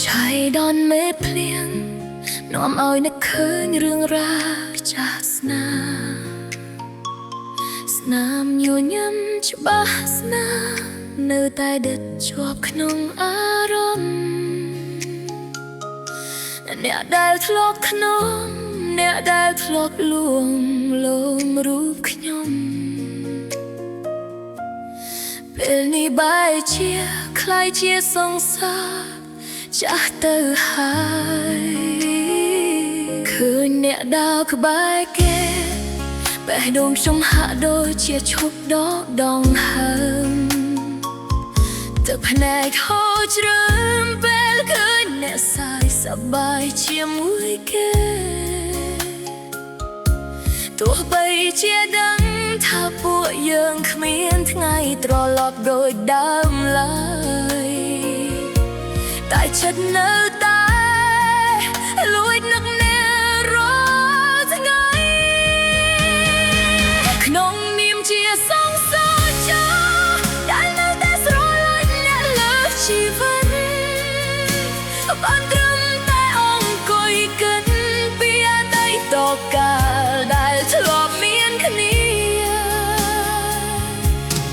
ชายดอนเม็ดเพลียงน้อมเอานึกคืนเรื่องรักจากสนามอยู่ย้ำจะบ้าสนาเนื้อตายเด็ดจวบขนมอารมณ์เนี่ยได้ทลอกขนมเนี่ยได้ทลอกลวงลมรูปขยมเป็นนิบายเชียใครเชียสงสารจะเตอหายคืนเนี่ยดาวคือบายเกแปะดวงชมหาโดยเชียชุบดอกดองหัมจากแผนกโหจเริ่มเป็นคืนเนี่ยสายสบายเชียมวยเกตัวไปเชียดังถ้าปวดยังขมิ้นทั้งไงตรอหลอบโดยดำลายแต่ฉันเนื้อตายลุยนักแน่รอทั้งไงขนมนิ่มเชียสองสาวเจ้าได้เนื้อแต่สโลว์เนี่ยเลิกชีวิตบ้านตรึมแต่องกุยกันเปียได้ตกกาได้ทลอบเมียนขณี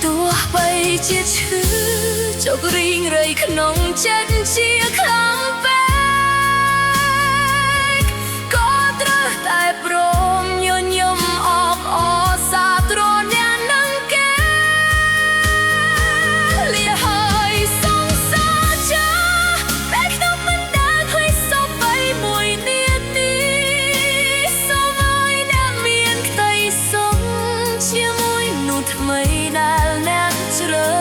ตัวไปเชียชื่อจกริงเลยขนมจันเชียคำแปกก็ตระแต่โปรมยนยมออกอสาตรอนยานังแกเลียหายสงสารเจ้าแปกน้ำมันดาเคยสอบไปมวยเนียดนี้สมัยน้ำเมียนไตสมเชียมวยนูทำไมนานแน่เจริญ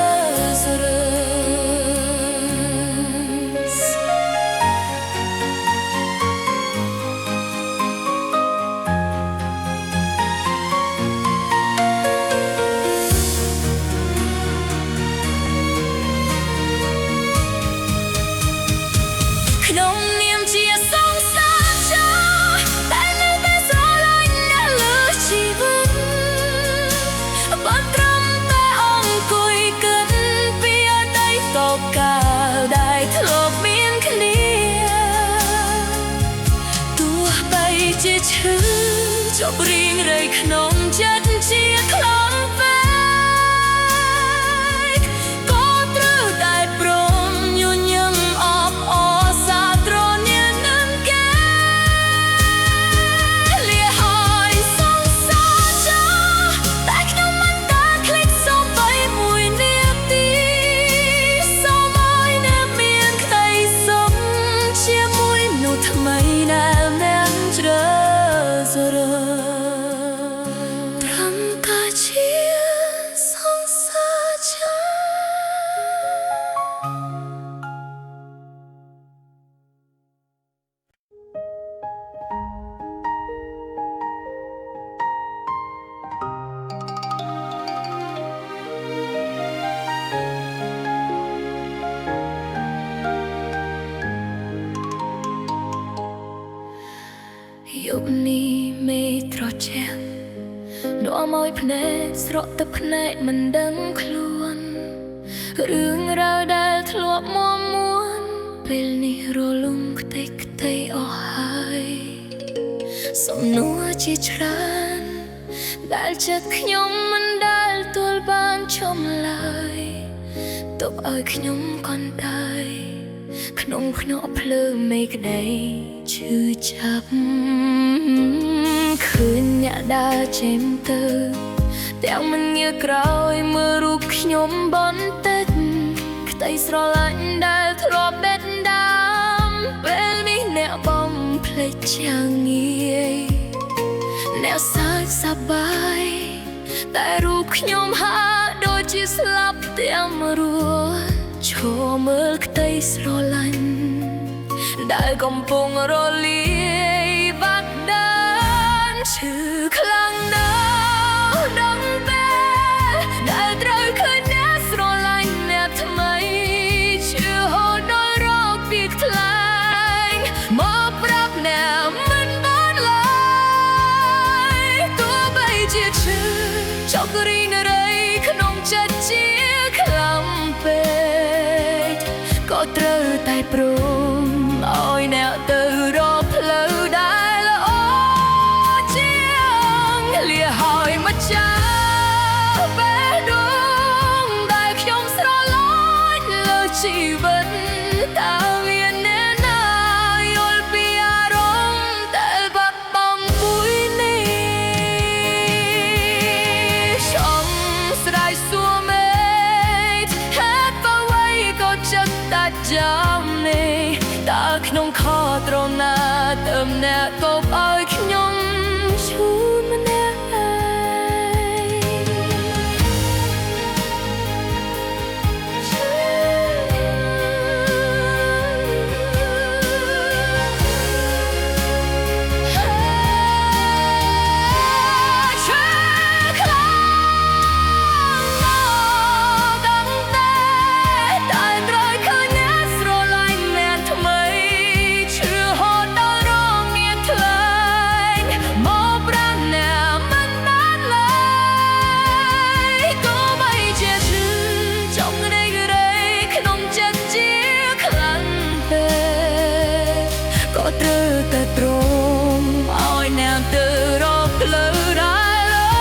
ขนมเนียมเชียสองสาวเจ้าแต่เนื้อแต่สโลว์เนี่ยเลือกชีวิตบ้านตรมแต่องกุยกันเปียได้ตกกาได้ทลบเมียนขณีตัวไปเชียชื่อจบริงเลยขนมจัดเชียคลองแปกก็ตรึได้โปรมยุ่นยำออกอสาตรอนเนี่ยน้ำแกเลียหายสงสารเจ้าแต่ขนมมันตาคลิกส่งไปมวยเนียตีสมัยน้ำเมียนใครสมเชียมวยนูทำไมน้ำแน่นเจริญเจริญพรำกาเชียสงสารเจ้ายุคนี้ไม่ตรอแจมดอกไม้พเนตสระตะพเนตมันดังคลวนเรื่องราวได้ทลวบมัวม้วนเป็นนิโรลุงกติกเตยอหายสมนัวจีทรานได้จากขยมมันได้ตัวบ้านชมลายตบเอาขยมก่อนตายขนมขนมเพลิงไม่กระไดชื่อจับคืนเนี่ยได้เจมเตอแต่มันเงียกรอยเมื่อรูปขยมบนเต็ดกไตสระลันได้ทรอบเบ็ดดำเป็นมีแนวบอมเพลจางเงียแนวสายสบายแต่รูปขยมหาโดยจีสลับเตียมรัวโชว์มือกไตสระลันได้กำปงรอลีบักดันชื่อคลังดาวดังเบได้ตรายคืนแนสโรลันแนบทำไมชื่อโหดโดยรอบปีกทลายมาปรับแนวมันบ้านลายตัวใบเจียชื่อจอกรีนอะไรขนมจัดเจียคลำเป็ดก็ตรายแต่โปร ជីវិតតើមានអ្នកណាយល់ពីអារម្មណ៍ដែលបាត់បង់មួយនេះចង់ស្រែកសួរមេឃហេតុអ្វីក៏ចិត្តដាច់ចាំនេះតើក្នុងខត្រង់ណាទើបអ្នកកុំឲ្យខ្ញុំឈឺម្នាក់ត្រូវតែទ្រាំឲ្យអ្នកទៅរកផ្លូវដែលល្អ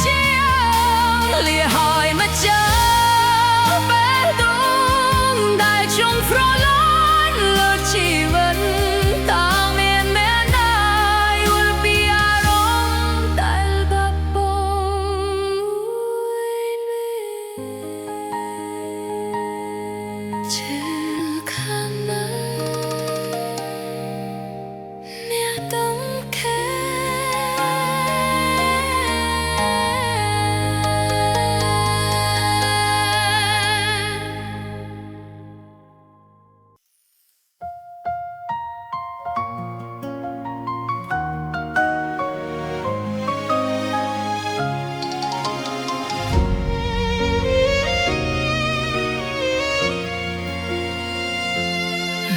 ជាងលាហើយមកចាំពេលដងដែលខ្ញុំស្រឡាញ់លើជីវិតតើមានអ្នកណាយល់ពីអារម្មណ៍ដែលបាត់បង់ឈឺខាងណា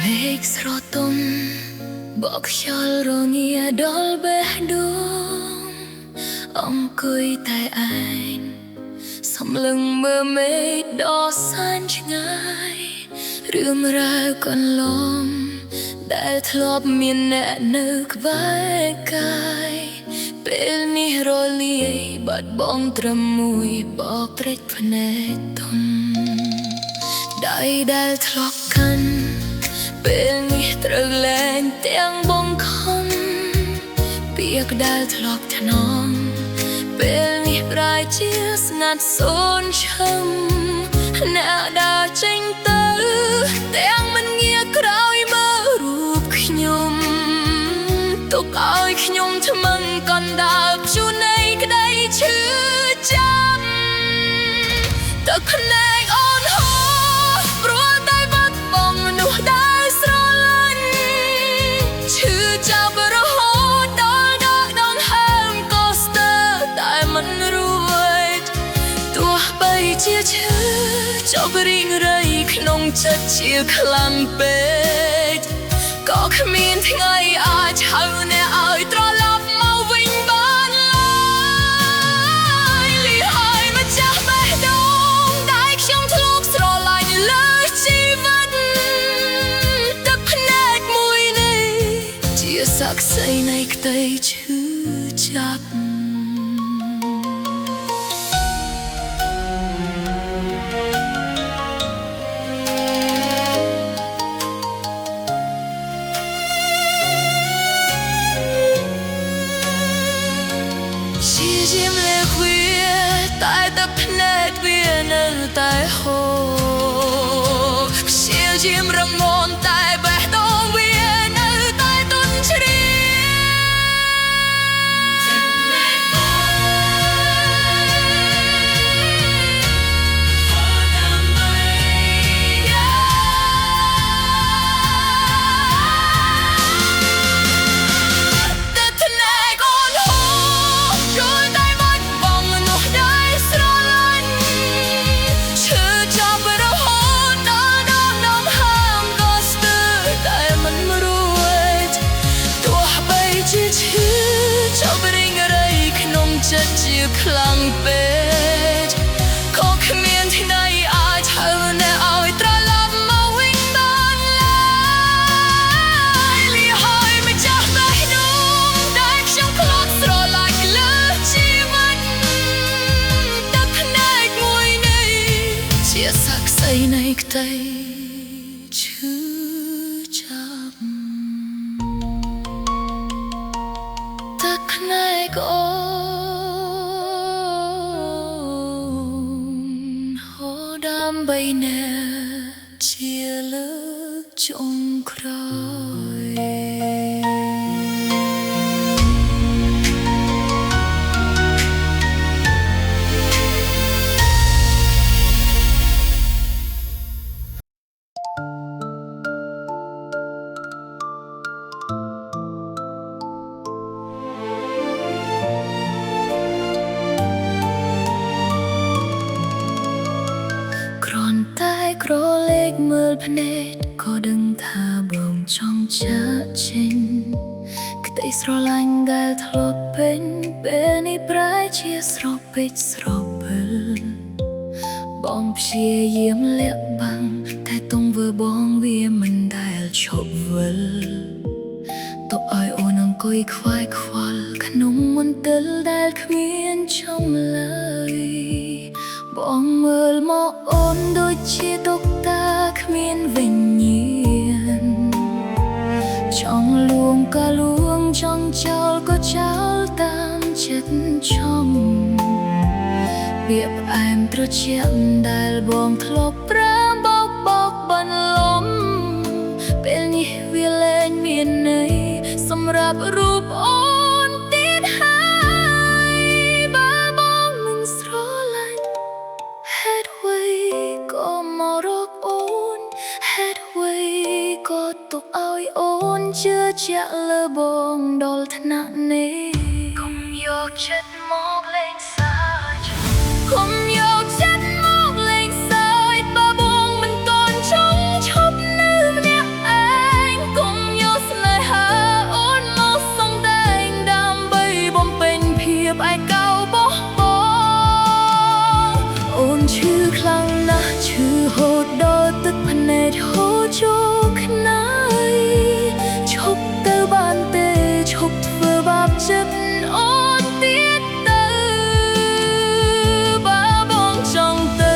មេឃស្រទុំបកខ្យល់រងាដល់បេះដូងអង្គុយតែឯងសំឡឹងមើលមេឃដ៏សែនឆ្ងាយរឿងរ៉ាវកន្លងដែលធ្លាប់មានអ្នកនៅក្បែរកាយពេលនេះរលាយបាត់បង់ត្រឹមមួយបកត្រេចភ្នែកធំដៃដែលធ្លាប់កាន់ពេលនេះត្រូវលែងទាំងបងខំពាក្យដែលធ្លាប់ថ្នមពេលនេះប្រែជាស្ងាត់សូនឈឹមអ្នកដើរចេញទៅទាំងមិនងាកក្រោយមើលរូបខ្ញុំទុកឲ្យខ្ញុំថ្មឹងកណ្ដាលព្យួរនៃក្តីឈឺចាប់ទឹកភ្នែកអូនហូរព្រោះតែបាត់បង់នោះដែរស្រឡាញ់ឈឺចាប់រហូតដល់ដកដង្ហើមក៏ស្ទើរតែមិនរួចទោះបីជាឈឺចុករីងរៃក្នុងចិត្តជាខ្លាំងពេកក៏គ្មានថ្ងៃអាចហៅអ្នកឲ្យត្រឡប់មកវិញបានឡើយលីហើយម្ចាស់បេះដូងដែលខ្ញុំធ្លាប់ស្រឡាញ់លើជីវិតទឹកភ្នែកមួយនេះជាសាក្សីនៃក្តីឈឺចាប់ជាមលេខវាតែទឹកភ្នែកវានៅតែហូរព្យាយាមរងមនតែបេះដូងវានៅតែទន់ជ្រាចិត្តជាខ្លាំងពេកក៏គ្មានថ្ងៃអាចហៅអ្នកឲ្យត្រឡប់មកវិញបានឡើយលីហើយម្ចាស់បេះដូងដែលខ្ញុំធ្លាប់ស្រឡាញ់លើជីវិតទឹកភ្នែកមួយនេះជាសាក្សីនៃក្តី say chữ chạm tất này con hồ đam bay nè chia lớp trong khóiក្រលេខមើលភ្នែកក៏ដឹងថាបងចង់ចាកចេញក្តីស្រឡាញ់ដែលធ្លាប់ពេញពេលនេះប្រែជាស្រពេចស្រពិលបងព្យាយាមលាក់បាំងតែទង្វើបងវាមិនដែលឈប់វិលទុកឲ្យអូនអង្គុយខ្វាយខ្វល់ក្នុងមន្ទិលដែលគ្មានចំឡើយបងមើលមកអូនដូចជាតុកតាគ្មានវិញ្ញាណចង់លួងក៏លួងចង់ចោលក៏ចោលតាមចិត្តចង់ពាក្យផ្អែមត្រជាក់ដែលបងធ្លាប់ប្រាំបោកបន្លំពេលនេះវាលែងមានន័យសម្រាប់រូបអូនទៀតហើយបើបងមិនស្រឡាញ់ហេតុអ្វីក៏មករកអូនហេតុអ្វីក៏ទុកឲ្យអូនជឿជាក់លើបងដល់ថ្នាក់នេះកុំយកចិត្តមកលេងសើចកុំយកចិត្តមកលេងសើចបើបងមិនទាន់ចង់ឈប់នៅម្នាក់ឯងកុំយកស្នេហាអូនមកសំដែងដើម្បីបំពេញភាពឯកោបោះបង់អូនឈឺខ្លាំងណាស់ឈឺហូតដល់ទឹកភ្នែកហូរចូលខ្នាយឈប់ទៅបានទេឈប់ធ្វើបាបចិត្តអូនទៀតទៅបើបងចង់ទៅ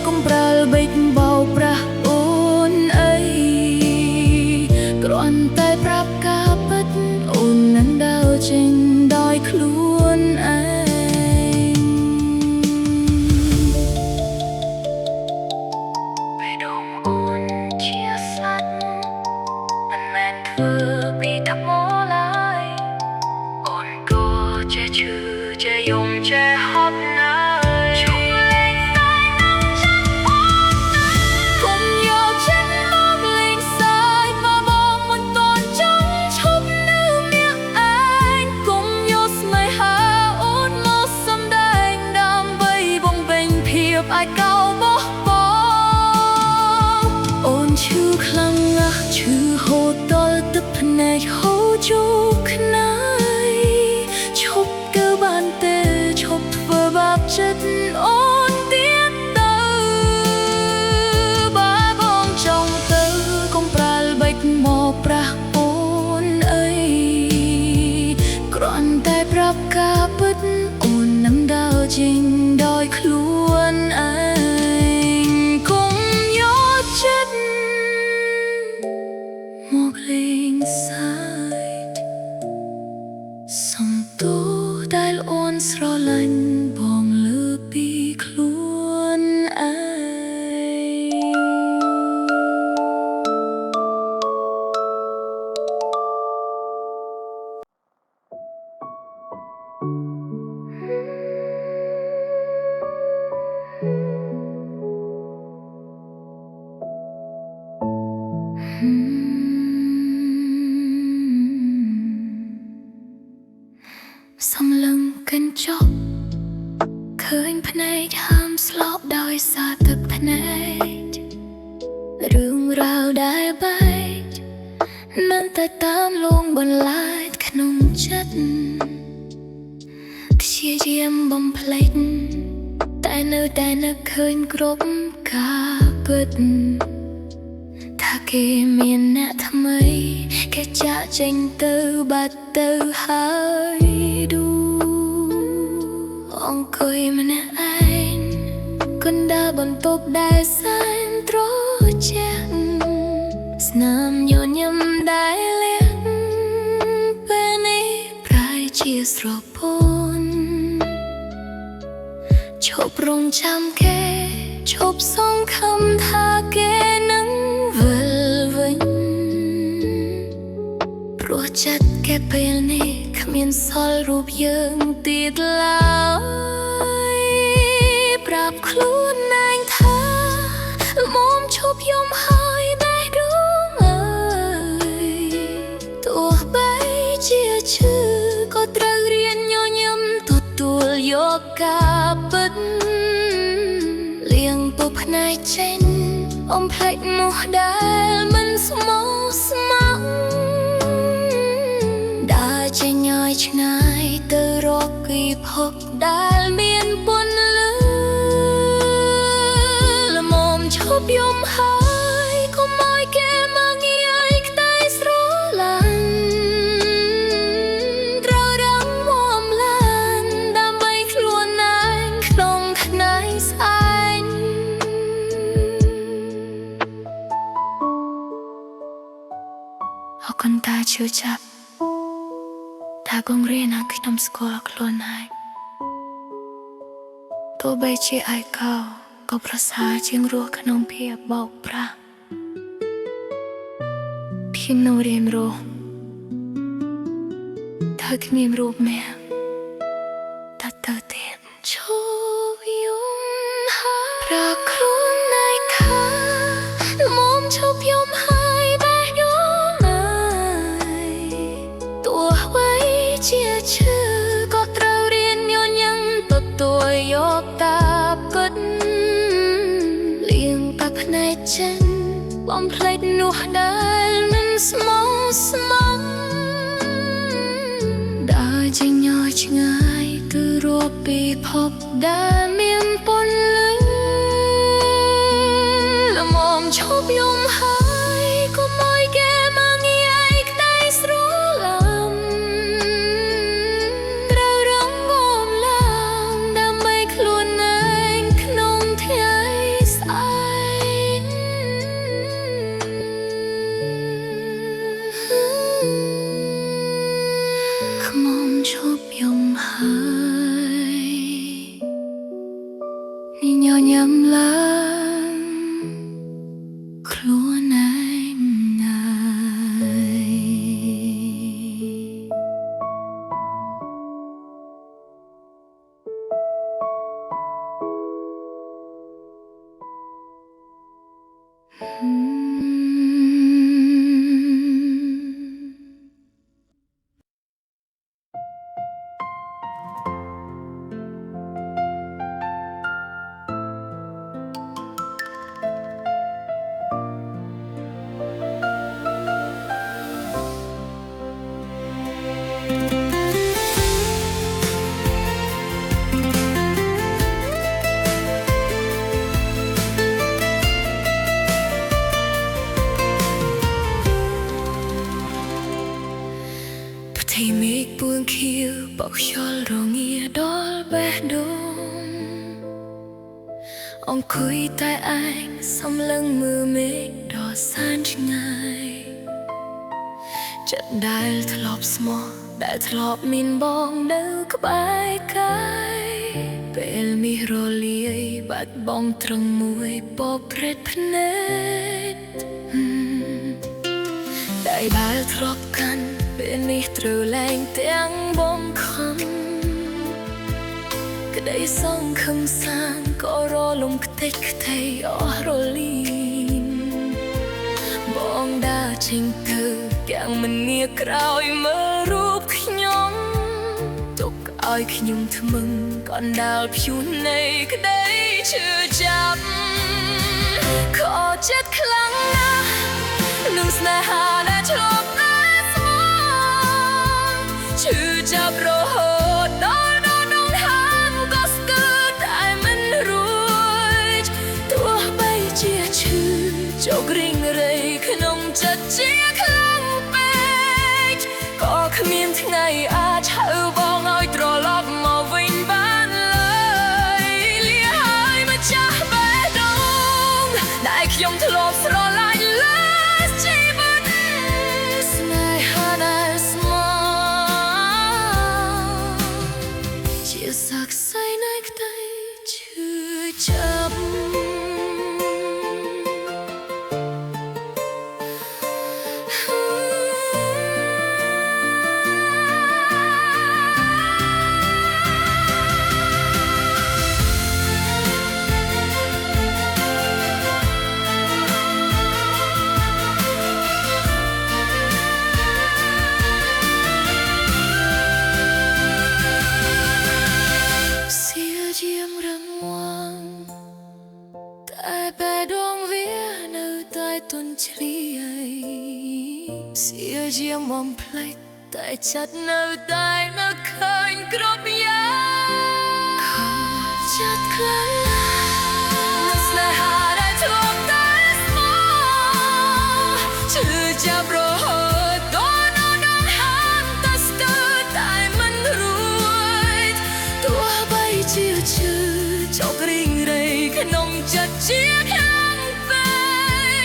កុំប្រាល់បិចបោកប្រាស់អូនអីគ្រាន់តែប្រាប់ការពិតអូននឹងដើរចេញដោយខ្លួនឯងបេះដូងអូនជាសាច់មិនមែនធ្វើពីថ្មឡើយអូនក៏ចេះឈឺចេះយំចេះហត់ណាស់ឈប់លេងសើចនឹងចិត្តអូនណាកុំយកចិត្តមកលេងសើចបើបងមិនទាន់ចង់ឈប់នៅម្នាក់ឯងកុំយកស្នេហាអូនមកសំដែងដើម្បីបំពេញភាពឯកោបោះបង់អូនឈឺខ្លាំងណាស់ឈឺហូតដល់ទឹកភ្នែកហូរចូលខ្នាយឈប់ទៅបានទេឈប់ធ្វើបាបចិត្តអូនទៀតទៅបើបងចង់ទៅកុំប្រាល់បិចមកប្រាស់អូនអីគ្រាន់តែប្រាប់ការពិតអូននឹងដើរចេញដោយខ្លួនឯងកុំយកចិត្តមកលេងសើចសំទោដែលអូនស្រឡាញ់បងលើពីខ្លួនឯសំឡឹងកញ្ចក់ឃើញភ្នែកហាមស្លាប់ដោយសារទឹកភ្នែករឿងរ៉ាវដែលបែកនៅតែតាមលងបន្លាចក្នុងចិត្តព្យាយាមបំភ្លេចតែនៅតែនឹកឃើញគ្រប់ការពិតថាគេមានអ្នកថ្មីគេចាក់ចេញទៅបាត់ទៅហើយអង្គុយម្នាក់ឯងកណ្ដាលបន្ទប់ដែលសែនត្រ ជាស្រពន់ឈប់រងចាំគេឈប់សងខំថាគេនឹងវិលវិញព្រោះចិត្តគេពេលនេះគ្មានសល់រូបយើងទៀតឡើយប្រាប់ខ្លួនឯងថាមុំឈប់យំហើយបេះដូងអើយទោះបីជាឈឺក៏ត្រូវរៀនញញឹមទទួលយកការពិតលៀងពុះភ្នែកចេញអមភ្លេចនោះដែលមិនស្មោះស្ម័គ្រដើរចេញឲ្យឆ្ងាយទៅរកពីភពដែលមានពន្លឺល្មមឈប់យំហើយកុំឲ្យគេមកងាយឲ្យខ្ទែស្រឡាញ់ត្រូវរងមាំឡានដើម្បីខ្លួនឯងក្នុងថ្ងៃស្អែកអរគុណតាជឿចាប់តាគង់រៀនឲ្យខ្ញុំស្គាល់ខ្លួនឯងទោះបីជាឯកោក៏ប្រសើរជាងរស់ក្នុងភាពបោកប្រាស់ខ្ញុំនៅរៀនរស់ถ้าគ្មានរូបមាសតាទៅទៀតឈប់យំហើយប្រខ្លួនឯងខាមុំឈប់យំហើយបេះដូងអើយទោះបីជាឈឺក៏ត្រូវរៀនញញឹមទទួលយកការពិតលៀងបាក់ភ្នែកចេញបំភ្លេចនោះដែលមិនស្មោះស្ម័គ្រដើរចេញឲ្យឆ្ងាយគឺរកពីភពដែលមានពន្លឺល្មមឈប់យំហើយកុំឲ្យគេមកងាយឲ្យខ្ទែស្រឡាញ់ត្រូវរងងំឡើងដើម្បីខ្លួនឯងក្នុងថ្ងៃស្អែកខ្មុំឈប់យំហើយនេះញញឹមឡើងខ្លួនឯងហើយที่មេឃពួងខៀវបោកខ្យល់រងាដល់បេះដូងអង្គុយតែឯងសម្លឹងមើលមេឃដ៏សែនឆ្ងាយចិត្តដែលធ្លាប់ស្មោះដែលធ្លាប់មានបងនៅក្បែរកាយពេលមាសរលាយបាត់បង់ត្រង់មួយពព្រេតភ្នែកដៃដែលធ្លាប់កាន់ពេលនេះត្រូវលែងទាំងបងខំក្តីសង្ឃឹមសានក៏រលំខ្ទេចខ្ទីអស់រលីងបងដើរចេញទៅទាំងមិនងាកក្រោយមើលរូបខ្ញុំទុកឲ្យខ្ញុំធ្មឹងកណ្ដាលព្យុះនៃក្តីឈឺចាប់ខកចិត្តខ្លាំងណាស់នឹងស្នេហាដែលឆ្លប់ឈឺចាប់រហូតដល់ដងហាងក៏ស្ទើរតែមិនរួចទោះបីជាឈឺជោគរីងរៃក្នុងចិត្តជាខ្លាំងពេកក៏គ្មានថ្ងៃអាចហៅបងឲ្យត្រឡប់មកវិញបានឡើយលាហើយម្ចាស់បេះដូងដែលខ្ញុំធ្លាប់ស្រឡាញ់លើជីវិតស្នេហាដែលស្មោះ ទន់ជ្រាយเสียជាមំផ្លេចតែចិត្តនៅតែនឹកឃើញគ្រប់យ៉ាងចិត្តខ្លាំងណាស់ស្នេហាដែលធ្លាប់តែស្មោះឈឺចាប់រហូតដល់ដងហាមតែស្ទើរតែមិនរួចទោះបីជាឈឺចុករីងរៃក្នុងចិត្តជាខ្លាំងពេ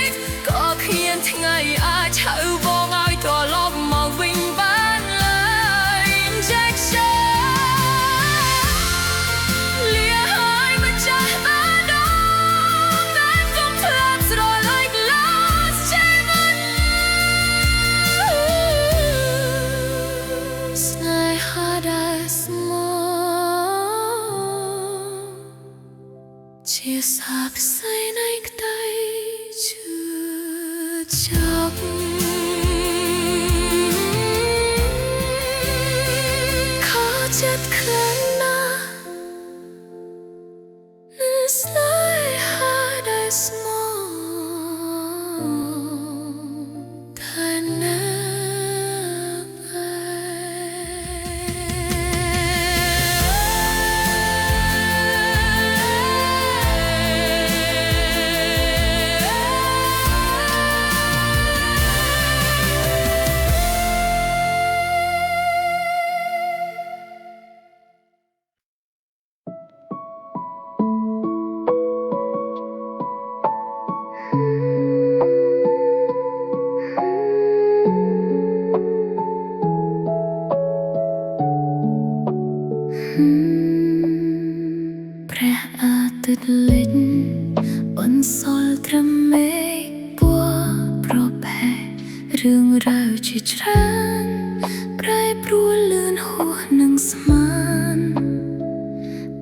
កក៏គ្មានថ្ងៃអាចហៅបងឲ្យត្រឡប់មកវិញបានឡើយ Injection លាហើយមិនចាស់បានដងតែគុំផ្លាត់ស្រឡាញ់ Last Chain ស្នេហាដែលស្មោះជាសាបផ្សេងនៃក្តីឈឺចាប់ខកចិត្តខ្លាំងណាស់នឹងស្នេហាដែលស្មោះតែនៅព្រះអាទិត្យលិចបន្សល់ត្រឹមមេឃពណ៌ប្រផេះរឿងរ៉ាវជាច្រើនប្រែប្រួលលឿនហួសនឹងស្មាន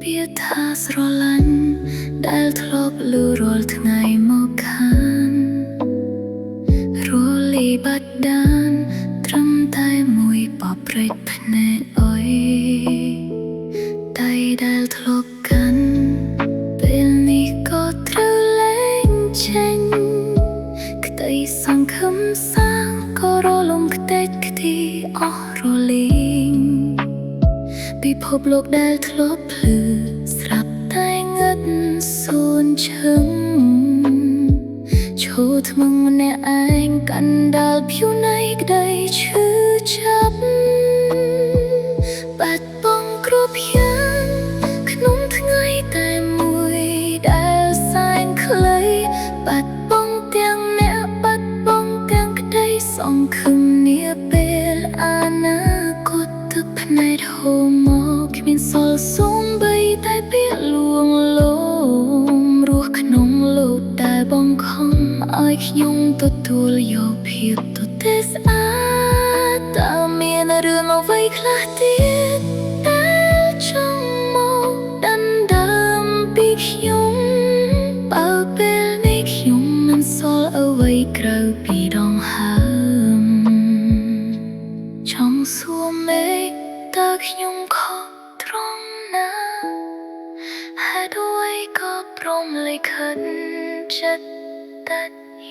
ពាក្យថាស្រឡាញ់ដែលធ្លាប់លឺរាល់ថ្ងៃមកខានរលាយបាត់ដានត្រឹមតែមួយបបព្រេចភ្នែកអុយដៃដែលធ្លាប់កាន់ពេលនេះក៏ត្រូវលែងចេញក្តីសង្ឃឹមសាងក៏រលំខ្ទេចខ្ទីអស់រលីងពិភពលោកដែលធ្លាប់ភ្លឺស្រាប់តែងឹតសួនឈឹងឈរថ្មឹងម្នាក់ឯងកណ្ដាលភៀវនៃក្តីឈឺចាប់បាត់បង់គ្រប់យ៉ាងក្នុងថ្ងៃតែមួយដែលសែនខ្លីបាត់បង់ទាំងអ្នកបាត់បង់ទាំងក្តីសង្ឃឹមនាពេលអនាគតទឹកភ្នែកហូរមកគ្មានសល់សូម្បីតែពាក្យលួងលោមរស់ក្នុងលោកដែលបង្ខំឲ្យខ្ញុំទទួលយកភាពទទេស្អាតតើមានរឿងអ្វីខ្លះទៀតដែលចង់មកដណ្ដើមពីខ្ញុំបើពេលនេះខ្ញុំមិនសល់អ្វីក្រៅពីដងហើមចង់សួរមេឃតើខ្ញុំខុសត្រង់ណាហេតុអ្វីក៏ព្រមលិខិតចិត្តតែ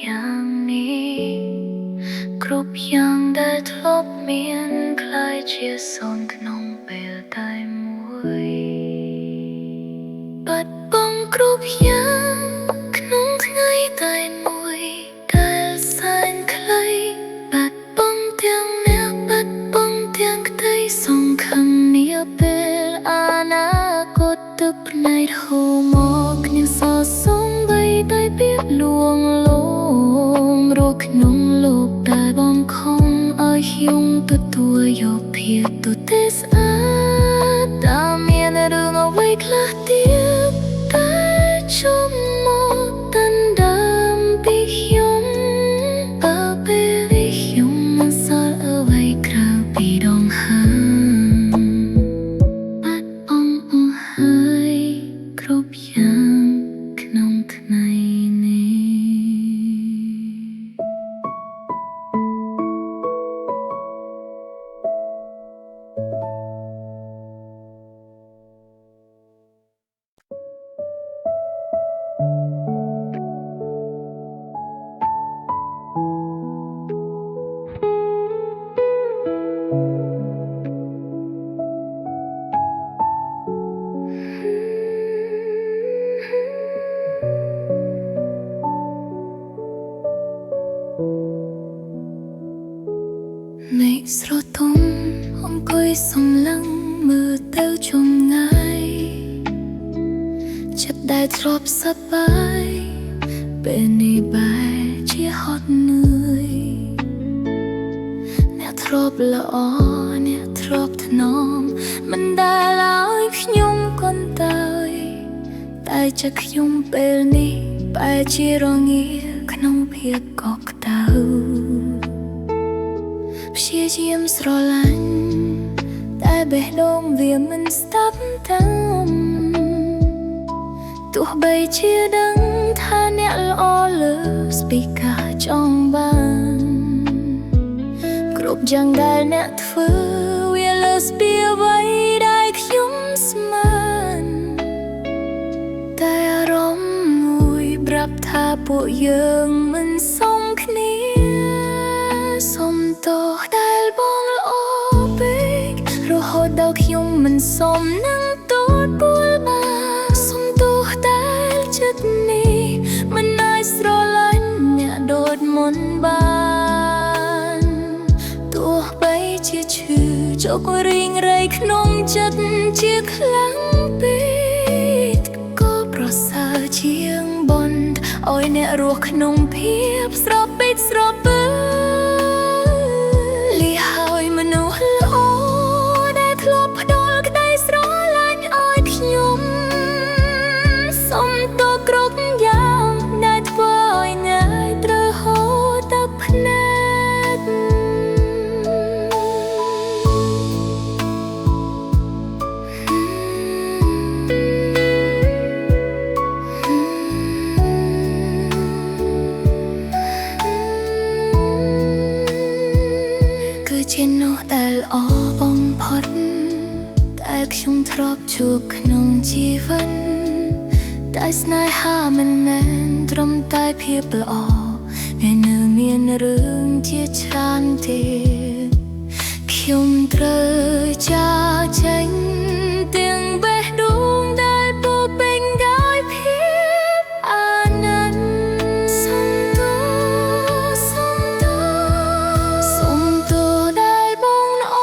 យ៉ាងនេះគ្រប់យ៉ាងដែលធ្លាប់មានคล้ายជាសូន្យក្នុងពេលតែមួយបាត់បង់គ្រប់យ៉ាងក្នុងថ្ងៃតែមួយដែលសែនខ្លីបាត់បង់ទាំងអ្នកបាត់បង់ទាំងក្តីសង្ឃឹមនាពេលអនាគតទឹកភ្នែកហូរមកគ្មានសល់សូម្បីតែពាក្យលួងលោមរស់ក្នុងលោកដែលបង្ខំឲ្យខ្ញុំទទួលយកភាពទទេស្អាតតើមានរឿងអ្វីខ្លះទៀតតែចង់មកដណ្ដើមពីខ្ញុំបើពេលនេះខ្ញុំមិនសល់អ្វីក្រៅពីដងហើមបាត់បង់អស់ហើយគ្រប់យ៉ាងក្នុងថ្ងៃ មេឃស្រទុំអង្គុយសំឡឹងមើលទៅជុំថ្ងៃចិត្តដែលធ្លាប់សប្បាយពេលនេះបែរជាហត់នឿយអ្នកធ្លាប់ល្អអ្នកធ្លាប់ថ្នមមិនដែលឲ្យខ្ញុំកន្តើយតែចិត្តខ្ញុំពេលនេះបែរជារងាក្នុងភាពកក់ក្តៅព្យាយាមស្រឡាញ់តែបេះដូងវាមិនស្ដាប់តាមទោះបីជាដឹងថាអ្នកល្អលើស្ពីកាចង់បានគ្រប់យ៉ាងដែលអ្នកធ្វើវាលើស្ពីអ្វីដែលខ្ញុំស្មានតែអារម្មណ៍មួយប្រាប់ថាពួកយើងមិនសមគ្នាសុំទោសដែលបងល្អពេករហូតដល់ខ្ញុំមិនសមនឹងទូលពួលបានសុំទោសដែលចិត្តនេះមិនអាចស្រឡាញ់អ្នកដូចមុនបានទោះបីជាឈឺចុករីងរៃក្នុងចិត្តជាខ្លាំងពេកក៏ប្រសើរជាងបន់ឲ្យអ្នករស់ក្នុងភាពស្រពេចស្រពើលីហើយមនុស្សល្អដែលធ្លាប់ផ្ដល់ក្តីស្រឡាញ់ឲ្យខ្ញុំសុំទោសគ្រប់យ៉ាងដែលធ្វើឲ្យអ្នកត្រូវហូរទឹកភ្នែកគឺជានោះដែលល្អបំផុតតែខ្ញុំធ្លាប់ជួបក្នុងជីវិតតែស្នេហាមិនមែនត្រឹមតែភាពល្អវានៅមានរឿងជាច្រើនទៀតខ្ញុំត្រូវចាកចេញទាំងបេះដូងដែលពោរពេញដោយភាពអាណិតសុំទោសសុំទោសសុំទោសដែលបងល្អ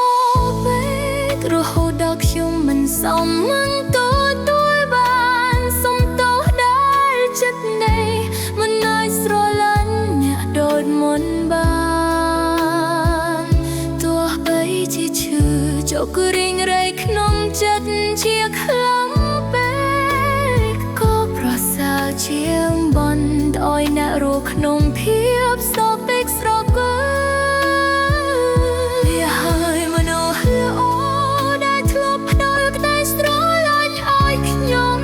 ពេករហូតដល់ខ្ញុំមិនសមនឹងទទួលបានសុំទោសដែលចិត្តនេះមិនអាចស្រឡាញ់អ្នកដូចមុនបានទោះបីជាឈឺចុករីងរៃក្នុងចិត្តជាខ្លាំងពេកក៏ប្រសើរជាងបន់ឲ្យអ្នករស់ក្នុងភាពស្រពេចស្រគើវាហើយមនុស្សល្អដែលធ្លាប់ផ្ដល់ក្តីស្រឡាញ់ឲ្យខ្ញុំ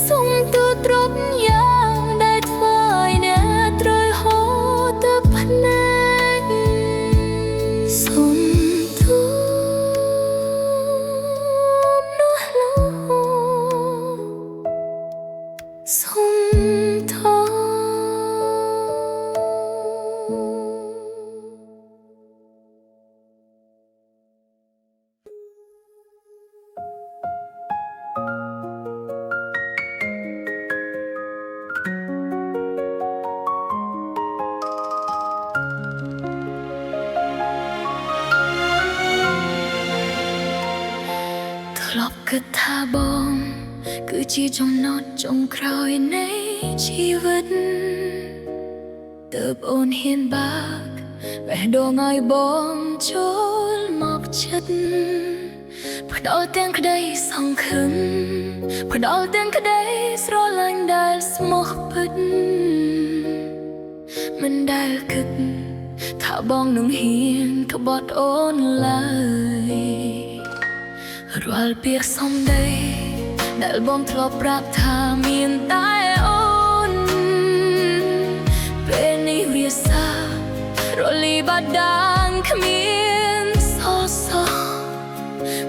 សុំទោសគ្រប់យ៉ាងដែលធ្វើឲ្យអ្នកត្រូវហូរទឹកភ្នែកសុំទោសមនុស្សល្អសុំទោសធ្លាប់គិតថាបងគឺជាចំណត់ចុងក្រោយនៃជីវិតទើបអូនហ៊ានបាក់បេះដូងឲ្យបងចូលមកចិត្តផ្ដល់ទាំងក្តីសង្ឃឹមផ្ដល់ទាំងក្តីស្រឡាញ់ដែលស្មោះពិតមិនដែលគិតថាបងនឹងហ៊ានក្បត់អូនឡើយរាល់ពាក្យសម្ដីដែលបងធ្លាប់ប្រាប់ថាមានតែអូនពេលនេះវាសារលីបាត់ដាងគ្មានសរសើ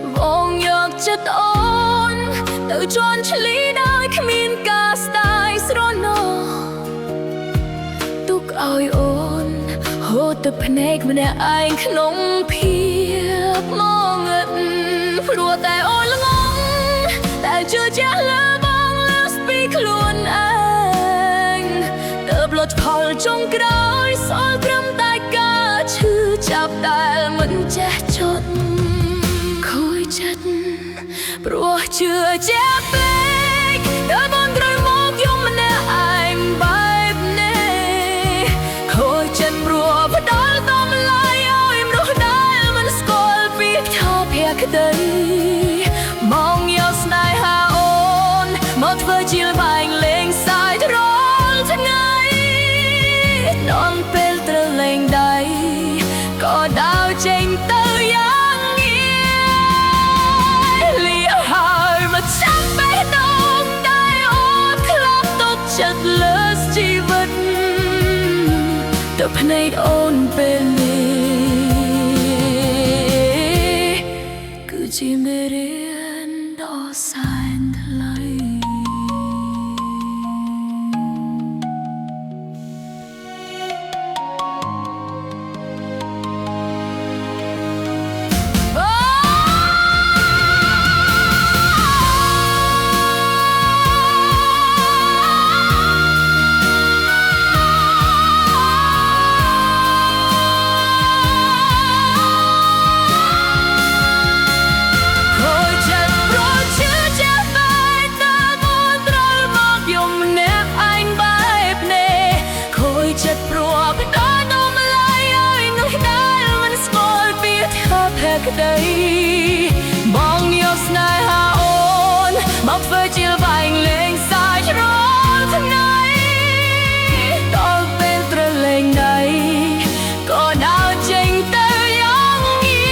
របងយកចិត្តអូនទៅជន់ឈ្លីដោយគ្មានការស្ដាយស្រណោទុកឲ្យអូនហូរទឹកភ្នែកម្នាក់ឯងក្នុងភាពងងឹតព្រោះតែអូនល្ងងតែជឿជាក់លើបងលើស្ពីខ្លួនឯងទើបលុតផល ចុងក្រោយសល់ត្រឹមតែការឈឺចាប់ដែលមិនចេះចត់ខូចចិត្តព្រោះជឿជាក់ពេកដល់បងត្រូវមកយំម្នាក់ឯងបែបនេះខូចចិត្តព្រោះផ្ដល់តម្លៃឲ្យមនុស្សដែលមិនស្គាល់ពីខោភាក្តីមកយកស្នេហាអូនមកធ្វើជាល្បែងលេងសើចរាល់ថ្ងៃដល់ពេលត្រូវលេងដៃក៏ដើរចេញទៅយ៉ាងងាយលីហើយមកចាំបេះដូងដែលអូនធ្លាប់ទុកចិត្តលើជីវិតទៅភ្នែកអូនពេលនេះគឺជាមេរៀនដ៏សែនថ្លៃក្តីបងយកស្នេហាអូនមកធ្វើជាល្បែងលេងសើចរាល់ថ្ងៃដល់ពេលត្រូវលេងដៃក៏ដើរចេញទៅយ៉ាងងា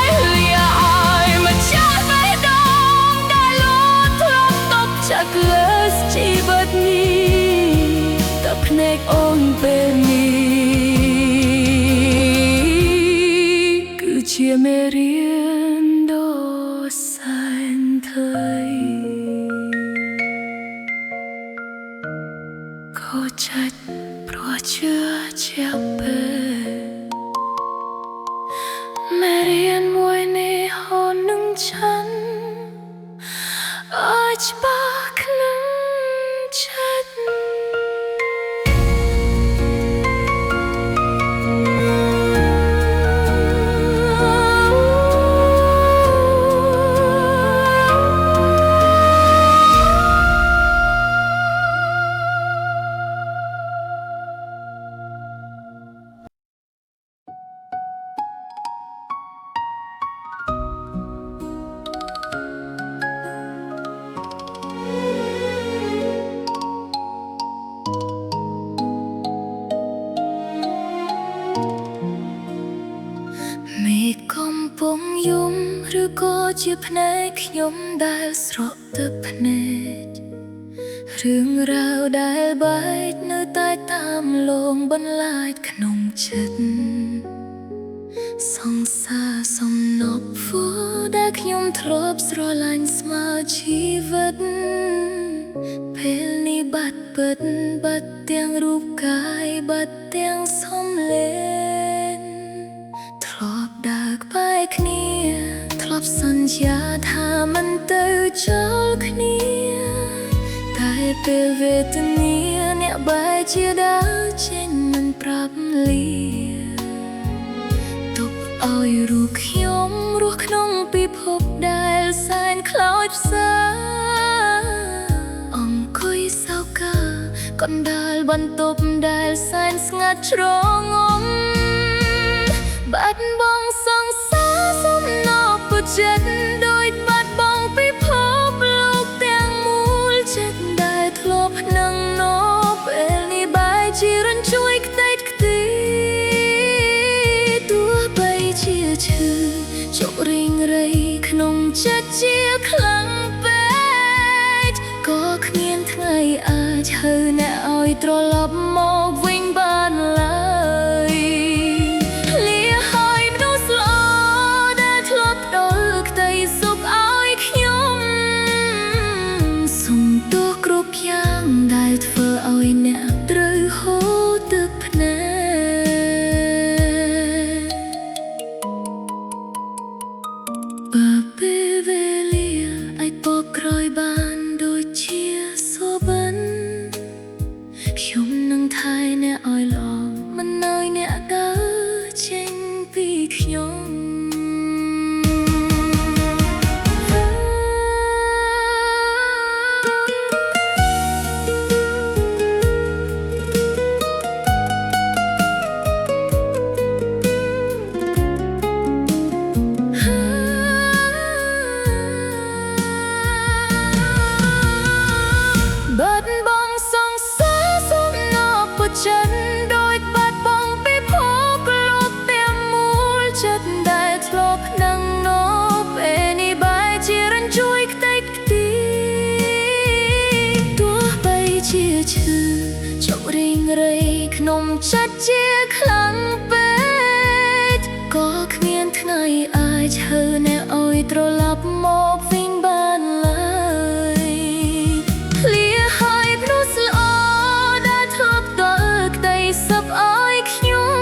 យលីឲ្យមកចាស់បេះដូងដែលលោតធ្លាប់ទុកចិត្តលើជីវិតនេះតែភ្នែកអូនពេលនេះជាមេរៀនដ៏សែនថ្លៃខូចចិត្តព្រោះជឿជាក់ពេកមេរៀនមួយនេះអូននឹងฉันអាចច្បាស់ក្នុងចិត្តកំពុងយំឬក៏ជាភ្នែកខ្ញុំដែលស្រក់ទឹកភ្នែករឿងរ៉ាវដែលបែកនៅតែតាមលងបន្លាចក្នុងចិត្តសង្សារសំណប់ហ្វូដែលខ្ញុំធ្លាប់ស្រឡាញ់ស្មើជីវិតពេលនេះបាត់ពិតបាត់ទាំងរូបកាយបាត់ទាំងសំឡេងធ្លាប់ដើរក្បែរគ្នាធ្លាប់សន្យាថាមិនទៅចោលគ្នាតែពេលវេទនាអ្នកបែរជាដើរចេញមិនប្រាប់លាទុកឲ្យរូបខ្ញុំរស់ក្នុងពិភពដែលសែនខ្លោចផ្សាអង្គុយសោកាកណ្ដាលបន្ទប់ដែលសែនស្ងាត់ជ្រងំបាត់បង់សង្សារសំណពុទ្ធចិត្តដោយបាត់បង់ពិភពលោកទាំងមូលចិត្តដែលធ្លាប់នឹងណពេលនេះបែរជារញ្ជួយខ្ទេចខ្ទីទោះបីជាឈឺជក់រីងរៃក្នុងចិត្តជាខ្លាំងពេកក៏គ្មានថ្ងៃអាចហៅអ្នកឲ្យត្រឡប់មកវិញបានឡើយដែលធ្វើឲ្យអ្នកត្រូវហូរទឹកភ្នែកបើពេលវេលាអាចបកក្រោយបានដូចជាសូបិនខ្ញុំនឹង រៃក្នុងចិត្តជាខ្លាំងពេកក៏គ្មានថ្ងៃអាចឈើអ្នកឲ្យត្រឡប់មកវិញបានឡើយភ្លៀហើយភ្នោះស្ល្អដែលធ្លាប់តើក្តីសុខឲ្យខ្ញុំ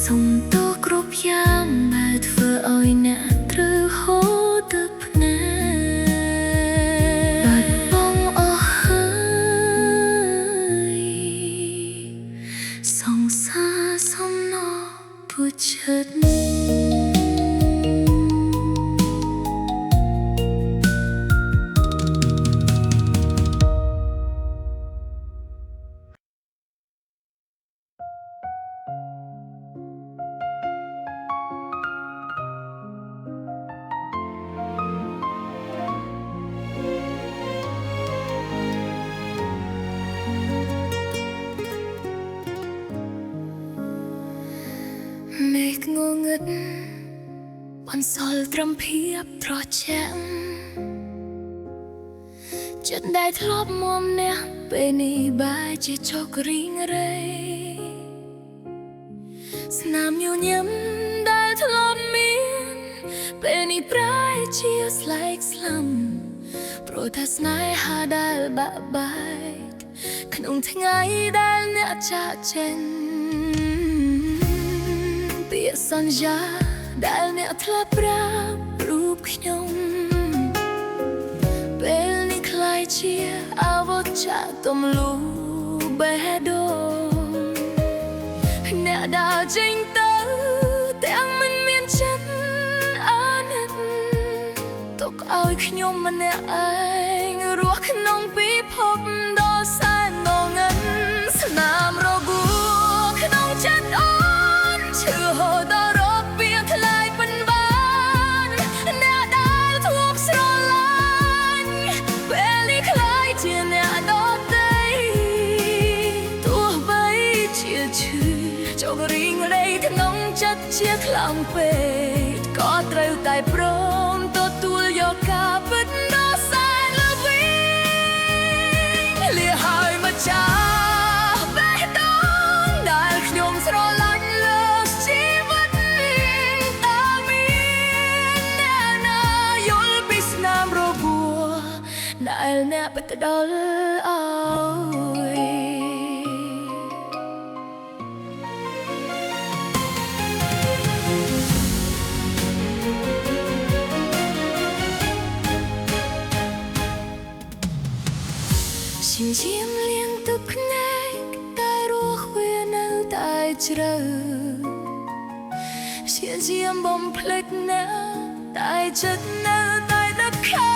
សុំទោសគ្រប់យ៉ាងដែលធ្វើឲ្យអ្នកត្រូវហូរទឹកភ្នែកបាត់បង់អស់ហើយសង្សារសំណោពុជចិត្តមេឃងងឹតបន្សល់ត្រឹមភាពត្រជាក់ចិត្តដែលធ្លាប់មុំអ្នកពេលនេះបែរជាជោគរីងរៃស្នាមញញឹមដែលធ្លាប់មានពេលនេះប្រែជាស្លែកស្លាំព្រោះតែស្នេហាដែលបាក់បែកក្នុងថ្ងៃដែលអ្នកចាកចេញពាក្យសន្យាដែលអ្នកធ្លាប់ប្រាប់រូបខ្ញុំពេលនេះក្លាយជាអវត្តចាទំលូបេះដូងអ្នកដើរចេញទៅទាំងមិនមានចិត្តអាណិតទុកឲ្យខ្ញុំម្នាក់ឯងរស់ក្នុងពិភពដ៏សែនងងឹតស្នាមរបួសក្នុងចិត្តអូនឈឺហូរដល់រកពីថ្លៃប៉ុនបានអ្នកដែលធ្លាប់ស្រឡាញ់ពេលនេះខ្លាយជាអ្នកដទៃទោះបីជាឈឺចោករីងរៃក្នុងចិត្តជាខ្លាំងពេកក៏ត្រូវតែព្រមទទួលយកការពិតដ៏សែនល្វីងលៀហើយមកចាបេះដូងដែលខ្ញុំស្រឡាញ់លើជីវិតតើមានអ្នកណាយល់ពីស្នាមរបួសដែលអ្នកបិទដល់ឲ្យជាយាមលៀងទឹកភ្នែកតែរស់វានៅតែជ្រៅជាយាមបំភ្លេចណាតែចិត្តនៅតែនឹកខា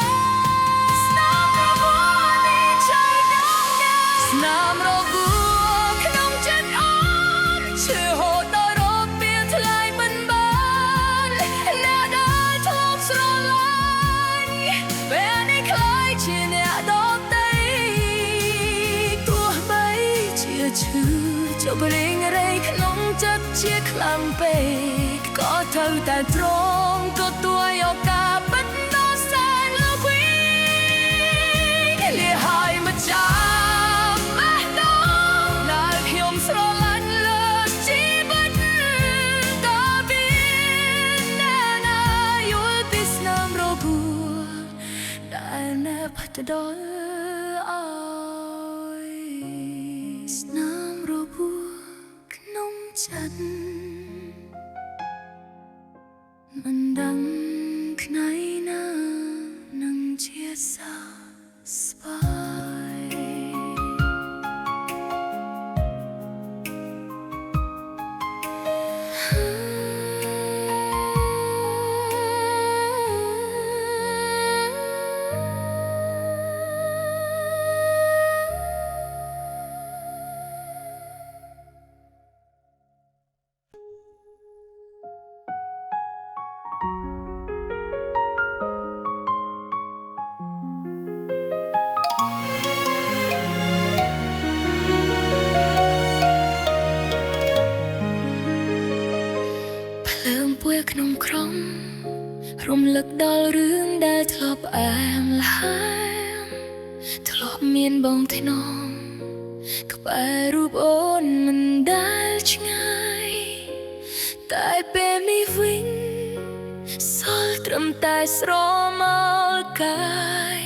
ស្នាមរបួសនេះใจនៅណាស្នាមរបួសក្នុងចិត្តអូនឈឺហូរដល់រកពីថ្លៃមិនបានអ្នកដែលធ្លាប់ស្រឡាញ់ពេលនេះខ្លាយជាអ្នកដទៃឈឺចុះរេងរៃក្នុងចិត្តជាខ្លាំងពេកក៏ត្រូវតែទ្រាំទទួលយកការពិតដ៏សែនល្វីងលៀហើយមកចាំបេះដូងដែលខ្ញុំស្រឡាញ់លើជីវិតក៏មានអ្នកណាយល់ពីស្នាមរបួសដែលអ្នកផ្ទដល់ចិត្តមិនដឹងថ្ងៃណានឹងជាសះស្បើយក្នុងក្រុមរំលឹកដល់រឿងដែលធ្លាប់អែមល្ហែមធ្លាប់មានបងធ្នម បែររូបអូនមិនដែលឆ្ងាយតែពេលនេះវិញសល់ត្រឹមតែស្រមោលកាយ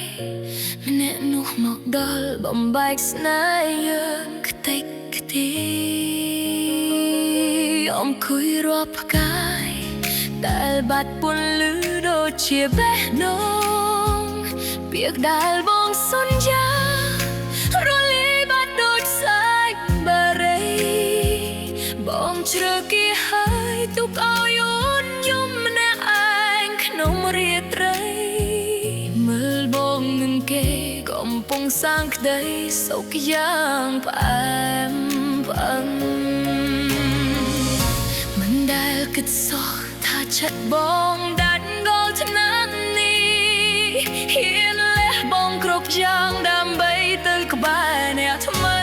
ម្នាក់នោះមកដល់បំបែកស្នេហ៍យើងខ្ទេចខ្ទីអង្គុយរាប់ផ្កាយដែលបាត់ពន្លឺដូចជាបេះដូងពាក្យដែលបងសន្យារលាយបាត់ដូចផ្សែងបារីបងជ្រើគៀហើយទុកឲ្យអូនយំម្នាក់ឯងក្នុងរាត្រីមើលបងនឹងគេកំពុងសាងក្តីសុខយ៉ាងផ្អែមផ្អឹងមិនដែលគិតសោះថាចិត្តបងដាច់ងល់ឆ្នាំនេះហ៊ានលះបង់គ្រប់យ៉ាងដើម្បីទៅក្បែរអ្នកថ្មី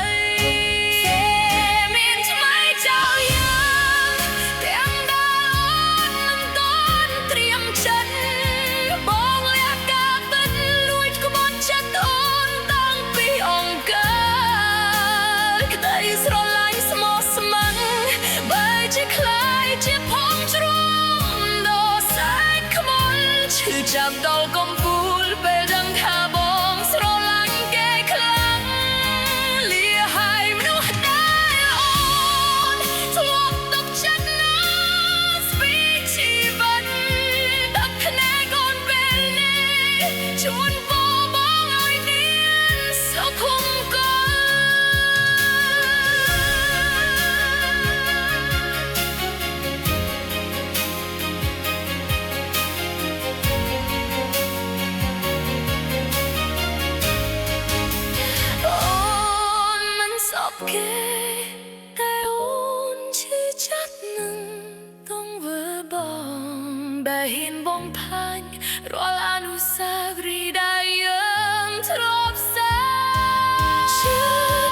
មានថ្មីចោលយ៉ាងទាំងដែលអូនមិនទាន់ត្រៀមចិត្តបងលះការពិតលួចក្បត់ចិត្តអូនតាំងពីអង្គក្តីស្រឡាញ់ស្មោះស្ម័គ្របែរជាคล้ายជាផងជ្រុំដល់សែកខ្មុលឈឺចាប់ដល់កំពូលពេលដឹងថាបងស្រឡាញ់គេខ្លាំងលាហើយមនុស្សដែលអូនធ្លាប់ទុកចិត្តណាស្ពីជីវិតទឹកភ្នែកអូនពេលនេះជួនបបងឲ្យមានសុខុមកលគេតែអូនឈឺចាប់នឹងទង្វើបងដែលហ៊ានបងផាញ់រាល់អនុស្សាវរីយ៍ដែលយើងធ្លាប់សាឈឺ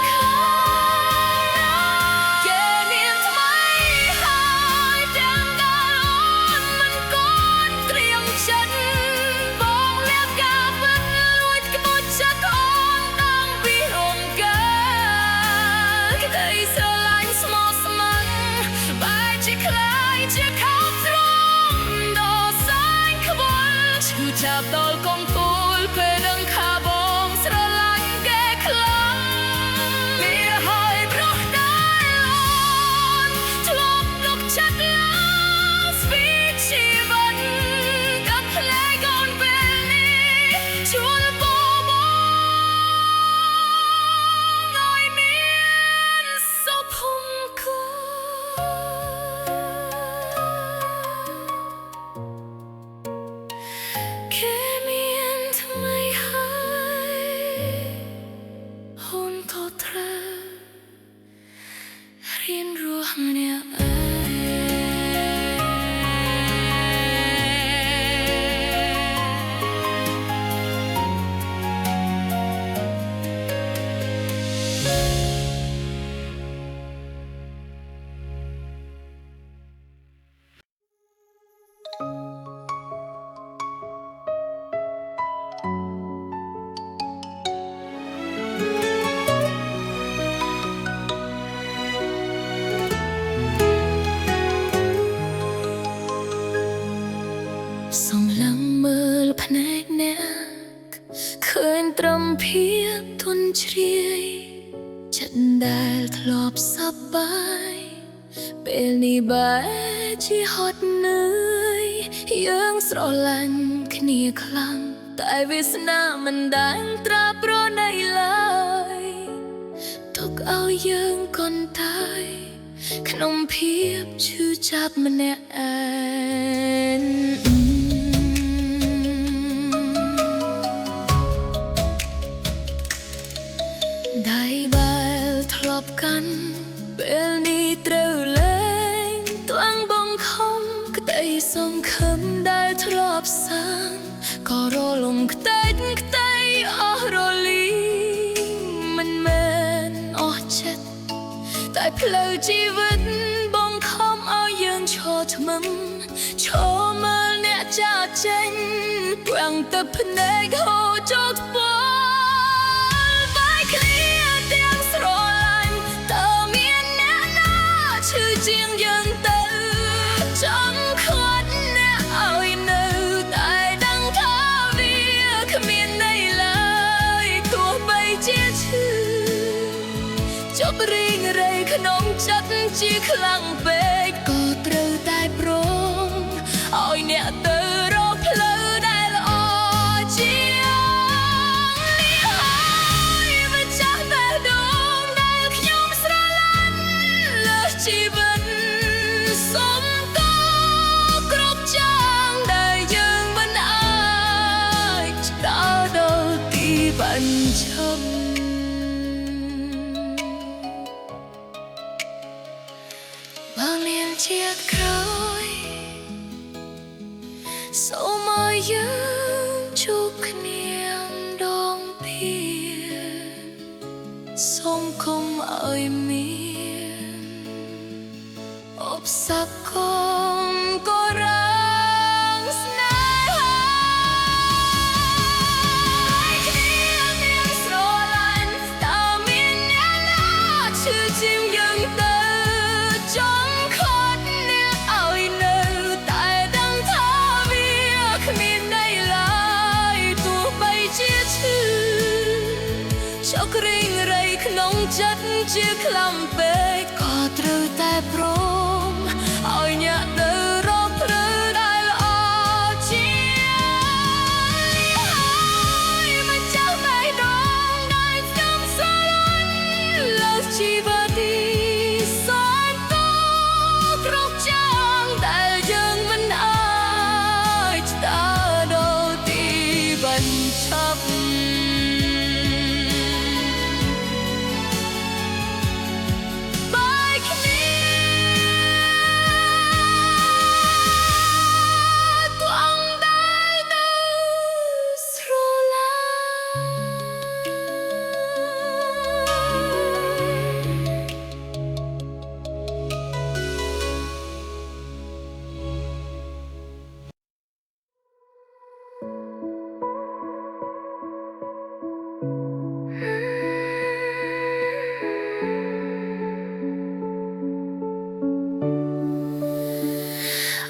ខាងគេមានថ្មីហើយទាំងដែលអូនមិនគាន់ត្រៀមចិត្តបងលះការពិតលួចក្បត់ចិត្តអូនតាំងពីអង្គក្តីស្រឡាញ់ស្មោះស្ម័គ្របែរជាคล้ายជាខោទ្រាំដល់សែងខ្វល់ឈឺចាប់ដល់កំពូលពេលដឹងថាបងស្រឡាញ់គេខ្លាំងលាហើយប្រោះដែលអូនធ្លាប់ទុកចិត្តណាស្ពីជីវិតกับភ្នែកអូនពេលនេះជួលបបងឲ្យមានសុភមកលគេមានថ្មីហើយអូនក៏ត្រូវរៀនរស់ម្នាក់ឯងសំឡឹងមើលភ្នែកអ្នកឃើញត្រឹមភាពទន់ជ្រាយចិត្តដែលធ្លាប់សប្បាយពេលនេះបែរជាហត់នឿយយើងស្រឡាញ់គ្នាខ្លាំងតែវាសនាមិនដែលត្រាប្រណីឡើយទុកឲ្យយើងកន្តើយក្នុងភាពឈឺចាប់ម្នាក់ឯងដៃបែលធ្លាប់កាន់ពេលនេះត្រូវលែងត្វាំងបងខំក្តីសង្ឃឹមដែលធ្លាប់សាងក៏រលំខ្ទេចខ្ទីអស់រលីមិនមែនអស់ចិត្តតែផ្លូវជីវិតបងខំឲ្យយើងឈរថ្មឹមឈរមើលអ្នកចាចេញប្រាំងទឹកភ្នែកហូរចូលថ្ពាល់បែកគ្នាទាំងស្រឡាញ់ ជាងយើងទៅចង់ខ្វាត់អ្នកឲ្យនៅតែដឹងថាវាគ្មានន័យឡើយទោះបីជាឈឺចប់រីងរៃក្នុងចិត្តជាខ្លាំងពេកក៏ត្រូវតែព្រមឲ្យអ្នកទៅរកផ្លូវដែលល្អជានេះហើយម្ចាស់បេះដូងដែលខ្ញុំស្រឡាញ់លើសជីវិតសុំតគ្រប់យ៉ាងដែលយើងមិនអាចដើរដល់ទីបញ្ចប់បើមានជាក្រោយសូមឲ្យយើងជួបគ្នាដងពីសូមគុំឲ្យមានឧបសគ្គក៏រាំងស្នេហាគ្នាមានស្រឡាញ់តើមានអ្នកណាឈឺជាងយើងទៅចង់ខត់អ្នកឲ្យនៅតែដឹងថាវាគ្មានន័យឡើយទោះបីជាឈឺចុករីងរៃក្នុងចិត្តជាខ្លាំងពេកក៏ត្រូវតែព្រមឲ្យអ្នកទៅរកផ្លូវដែលល្អជាហើយម្ចាស់បេះដូងដែលខ្ញុំស្រឡាញ់លើសជីវិតទីសូមតគ្រប់យ៉ាងដែលយើងមិនអាចដើរដល់ទីបញ្ចប់បាយគ្នាទង់ដែលនៅស្រឡាញ់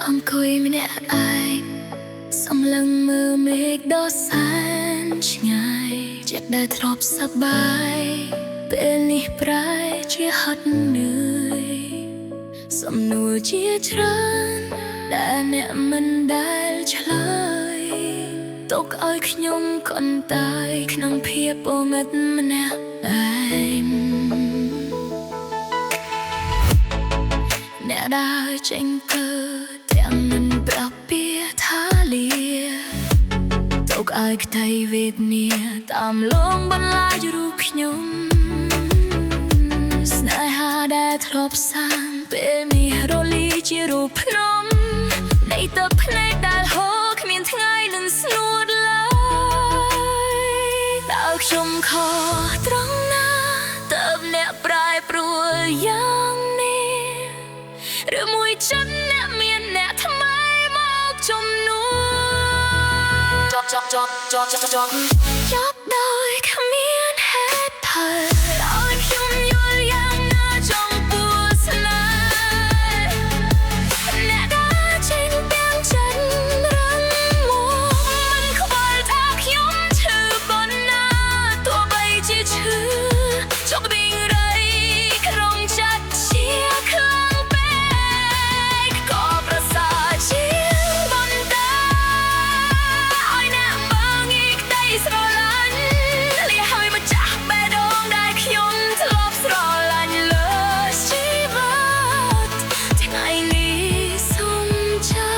អង្គុយម្នាក់ឯងសម្លឹងមើលមេឃដ៏សែនឆ្ងាយចិត្តដែលធ្លាប់សប្បាយពេលនេះប្រែជាហត់នឿយសំណួរជាច្រើនដែលអ្នកមិនដែលឆ្លើយទុកឲ្យខ្ញុំកន្តើយក្នុងភាពអងឹតម្នាក់ឯងអ្នកដើរចេញទៅទាំងមិនប្រាប់ពាក្យថាលាទុកឲ្យក្តីវេទនាតាមលងបន្លាចរូបខ្ញុំស្នេហាដែលធ្លាប់សាងពេលនេះរលាយជារូបភ្នំនៃទឹកភ្នែកដែលហូរគ្មានថ្ងៃនឹងស្ងួតឡើយតើខ្ញុំខុសត្រង់ណាទើបអ្នកប្រែប្រួលយ៉ាងនេះឬមួយចិត្តអ្នកមានអ្នកថ្មីមកជំនួសចប់ដោយគ្មានហេតុផលឲ្យខ្ញុំយល់យ៉ាងណាចង់ពួស្នេហ៍អ្នកដើរចេញទាំងចិត្តរឹងមាំមិនខ្វល់ថាខ្ញុំឈឺប៉ុណ្ណាទោះបីជាឈឺចុករីងរៃក្នុងចិត្តជាខ្លាំងពេកក៏ប្រសើរជាងបន្តាឲ្យអ្នកមើងងាយក្តីស្រឡាញ់លះហើយម្ចាស់បេះដូងដែលខ្ញុំធ្លាប់ស្រឡាញ់លើជីវិតថ្ងៃនេះសូមចា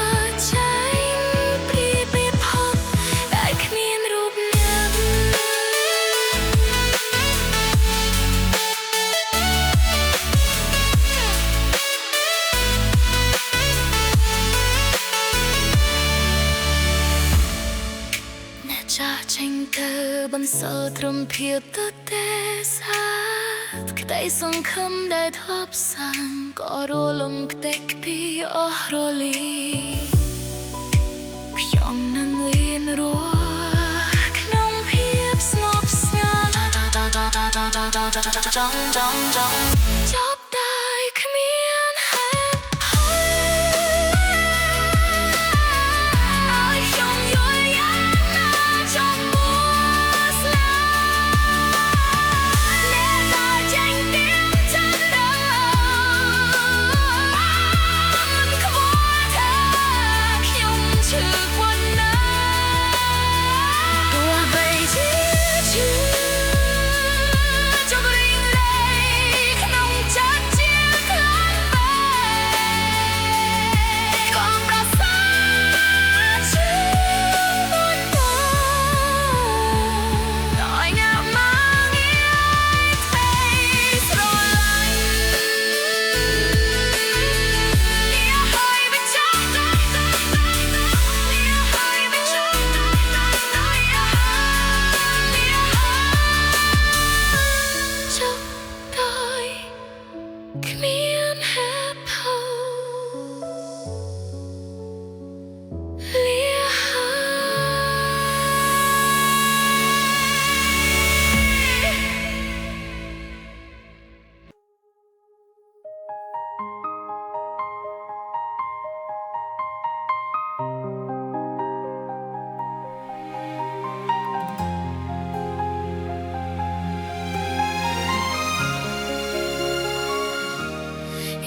ចាញ់ពីពិភពដែលគ្មានរូបអ្នក អ្នកចាស់ចេញទៅបន្សល់ត្រឹមភាពទទេសាក្តីសង្ឃឹមដែលធ្លាប់សាងក៏រលំខ្ទេចខ្ទីអស់រលីខ្ញុំនឹងរៀនរស់ក្នុងភាពស្ងប់ស្ងាត់ចប់ដោយគ្មានហេ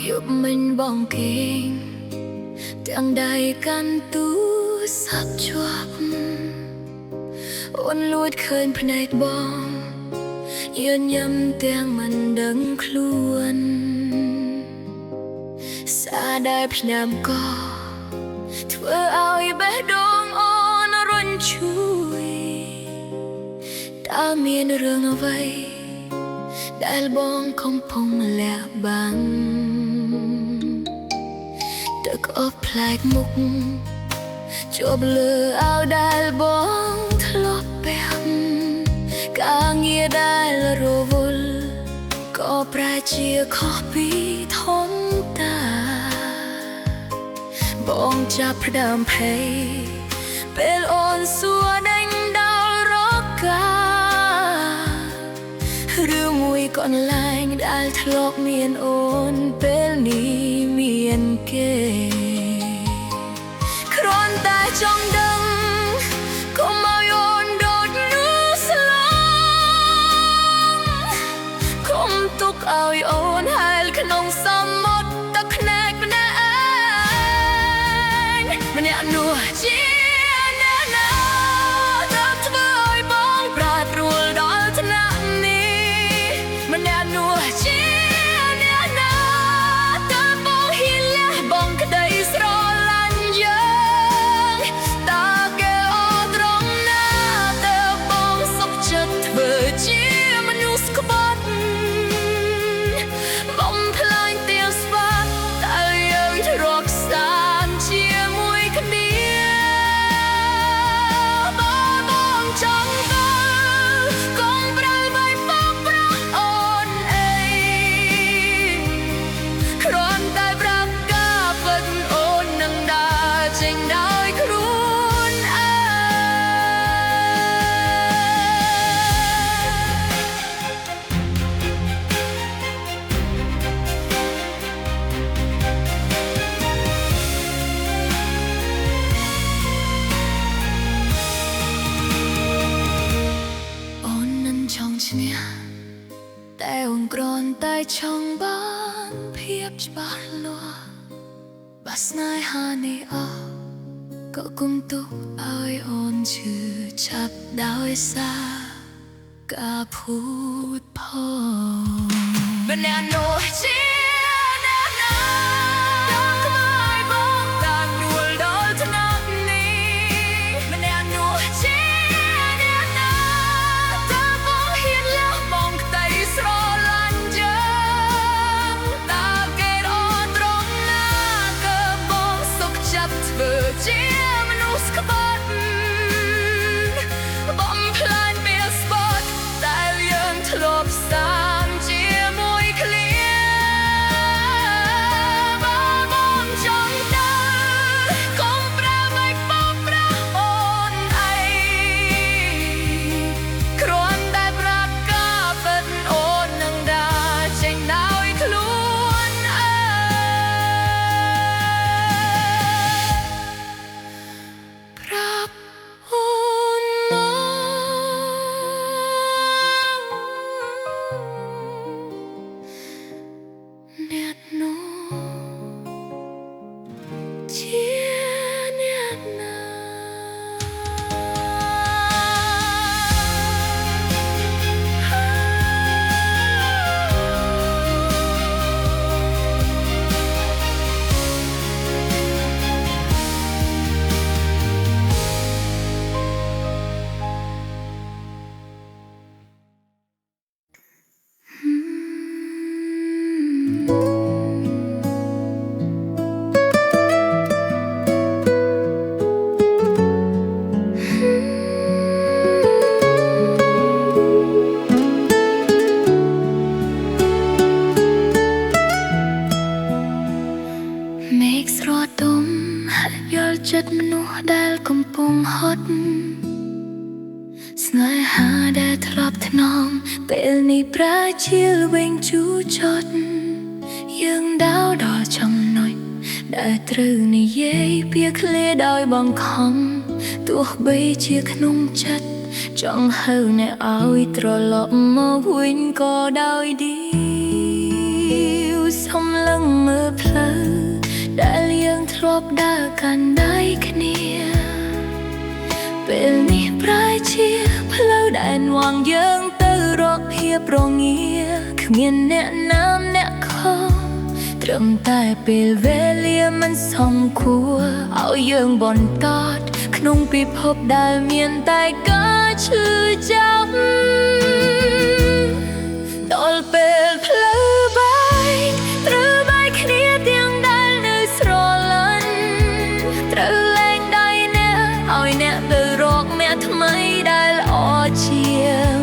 យប់មិញបងគេងទាំងដៃកាន់ទូសាប់ជាប់អូនលួចឃើញភ្នែកបងយឺនញឹមទាំងមិនដឹងខ្លួនសាដែលភ្នែកក៏ធ្វើឲ្យបេះដូងអូនរញជួយតើមានរឿងអ្វីដែលបងកំពុងលាក់បាំងទឹកអបប្លែកមុខជាប់លើអាវដែលបងធ្លាប់ពាក់ការងារដែលរវល់ក៏ប្រែជាខុសពីធម្មតាបងចាប់ផ្ដើមភ័យពេលអូនសួរដេញដល់រកាឬមួយកន្លែងដែលធ្លាប់មានអូនពេលនេះមានគេគ្រាន់តែចង់ដឹងកុំឲ្យអូនដូចនោះស្លងកុំទុកឲ្យអូនហែលក្នុងសមុទ្រទឹកភ្នែកម្នាក់ឯងម្នាក់នោះជាអ្នកណាដែលធ្វើឲ្យបងប្រែប្រួលដល់ថ្នាក់នេះម្នាក់នោះជាអ្នកណាតើបងហ៊ានលះបង់ក្តីស្រឡាញ់យើងតើគេអត់ត្រង់ណាតើបងសុខចិត្តធ្វើជាមនុស្សក្បត់បំផ្លាញទាំងស្វាតតែយើងធ្លាប់សានជាមួយគ្នាបងចង់ទៅកុំប្រែវាយបងប្រោះអូនអីគ្រាន់តែប្រាប់ការពិតអូននឹងដើរចេញដោយខ្លួនឯងអូននឹងចង់ឈ្នះតែអូនគ្រាន់តែចង់បានភាពច្បាស់លាស់បើស្នេហានេះអស់ក៏គុំទុកឲ្យអូនឈឺចាប់ដោយសារការភូតផងម្នាក់នោះជាអ្នកណាដែលធ្វើឲ្យបងតាំងរួលដល់ថ្នាក់នេះម្នាក់នោះជាអ្នកណាតើបងហ៊ានលះបង់ក្តីស្រឡាញ់យើងតើគេអត់ត្រង់ណាក៏បងសុខចិត្តធ្វើជាមនុស្សក្បត់បំផ្លាញវាស្បត់តែយើងធ្លាប់សានជាមួយគ្នាបងចង់ទៅកុំប្រែវាយបងប្រោះអូនអីគ្រាន់តែប្រាប់ការពិតអូននឹងដើរចេញដោយខ្លួនឯងប្រាប់អូនអ្នកនោះជាអ្នកណាមេឃស្រទុំយល់ចិត្តមនុស្សដែលកំពុងហត់ស្នេហាដែលធ្លាប់ថ្នមពេលនេះប្រែជាល្វែងជូរចត់យើងដើរដល់ចំណុចដែលត្រូវនិយាយពីឃ្លាដោយបង្ខំទោះបីជាក្នុងចិត្តចង់ហៅអ្នកឲ្យត្រឡប់មកវិញក៏ដោយឌីវសំឡឹងមើ บด่ากันได้แค่เนียពេលនេះប្រែជាផ្លូវដែលវាងយើងទៅរកភាពរងាគ្មានអ្នកណាម្នាក់ខុសត្រឹមតែពេលវេលាមិនសមគួរឲ្យយើងបន្តក្នុងពិភពដែលមានតែការឈឺចាប់ដល់ពេលផ្លូវបែកត្រូវបែកគ្នាទាំងដែលនៅស្រឡាញ់ត្រូវលែងដៃអ្នកឲ្យអ្នកទៅរកអ្នកថ្មីដែលល្អជាង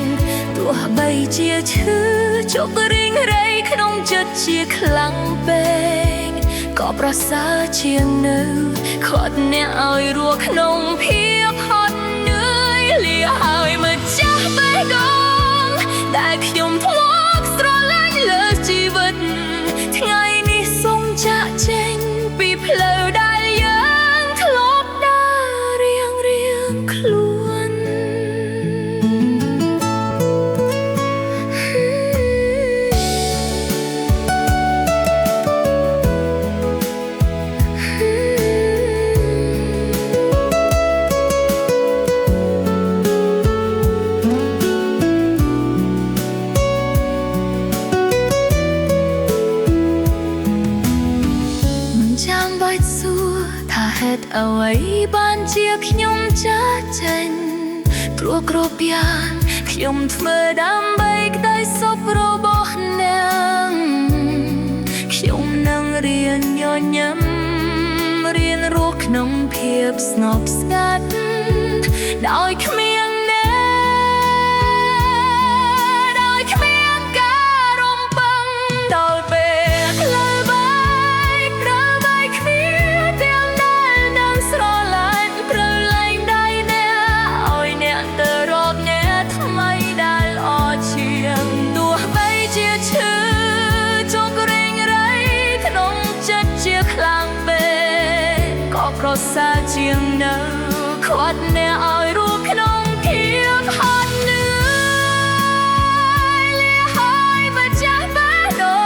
ទោះបីជាឈឺជោគរីងរៃក្នុងចិត្តជាខ្លាំងពេកក៏ប្រសើរជាងនៅខាត់អ្នកឲ្យរស់ក្នុងភាពហត់នឿយលាហើយមកចាស់បេះដូងដែលខ្ញុំធ្លាប់ស្រឡាញ់លើជីវិតថ្ងៃនេះសូមចាកចេញពីផ្លូវដែលយើងធ្លាប់ដើររៀងខ្លួនអ្វីបានជាខ្ញុំចាស់ចេញព្រោះគ្រប់យ៉ាងខ្ញុំធ្វើដើម្បីក្តីសុខរបស់អ្នកខ្ញុំនឹងរៀនញញឹមរៀនរស់ក្នុងភាពស្ងប់ស្ងាត់ដោយគ្មានប្រសើរជាងនៅខាត់អ្នកឲ្យរស់ក្នុងភាពហត់នឿយលាហើយមកចាស់បេះដូ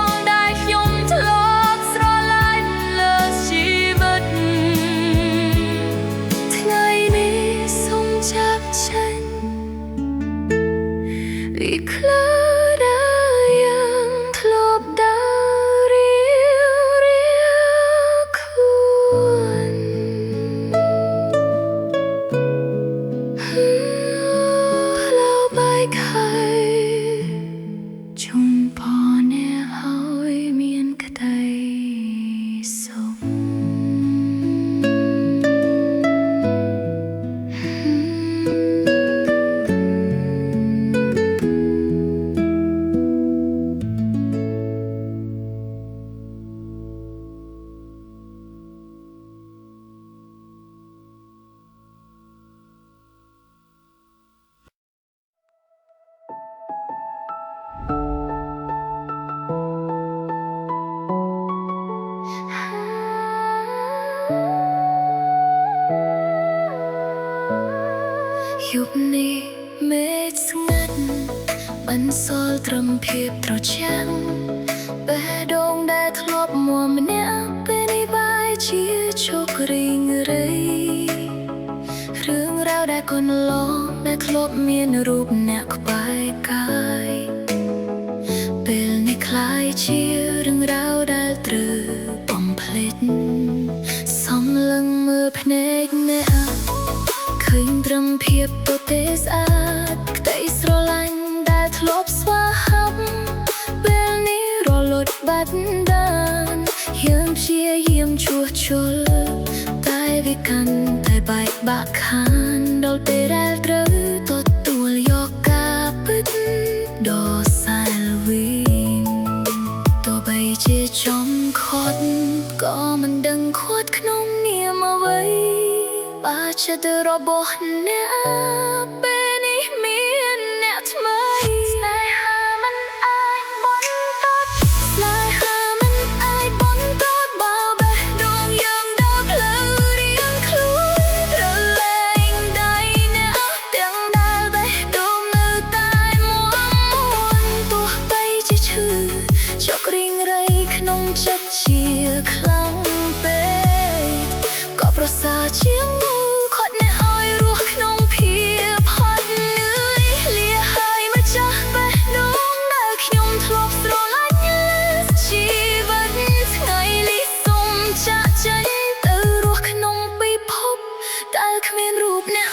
ងដែលខ្ញុំធ្លាប់ស្រឡាញ់លើជីវិតថ្ងៃនេះសូមចាកចេញពីផ្លូវដែលយើងធ្លាប់ដើរយប់នេះមេឃស្ងាត់បន្សល់ត្រឹមភាពត្រជាក់បេះដូងដែលធ្លាប់មួម្នាក់ពេលនេះបែរជាជោគរីងរៃរឿងរ៉ាវដែលកន្លងដែលធ្លាប់មានរូបអ្នកក្បែរកាយពេលនេះคล้ายជារឿងរ៉ាវដែលត្រូវបំភ្លេចសំឡឹងមើលភ្នែកអ្នកឃើញត្រឹមភាពទទេស្អាតក្តីស្រឡាញ់ដែលធ្លាប់ស្វាហាប់ពេលនេះរលត់បាត់ដានយើងព្យាយាមជួសជុលតែវាកាន់តែបែកបាក់ខានដល់ពេលដែលត្រូវទទួលយកការពិតដ៏សាលវិញទោះបីជាចំខាត់ក៏មិនដឹងខាត់ក្នុងនាមអ្វីបាចិត្តរបស់អ្នកពេលនេះមានអ្នកថ្មីស្នេហាមិនអាចបន្តស្នេហាមិនអាចបន្តបើបេះដូងយើងដើរផ្លូវរៀងខ្លួនត្រូវលែងដៃអ្នកទាំងដែលបេះដូងនៅតែមួទោះបីជាឈឺជោគរីងរៃក្នុងចិត្តជាខ្លាំងពេ ជាងនោះគាត់អ្នកឲ្យរស់ក្នុងភាពហត់នឿយលាហើយម្ចាស់បេះដូងដែលខ្ញុំធ្លាប់ស្រឡាញ់ជីវិតថ្ងៃនេះសូមចាក់ចេញទៅរស់ក្នុងពិភពដែលគ្មានរូបអ្នក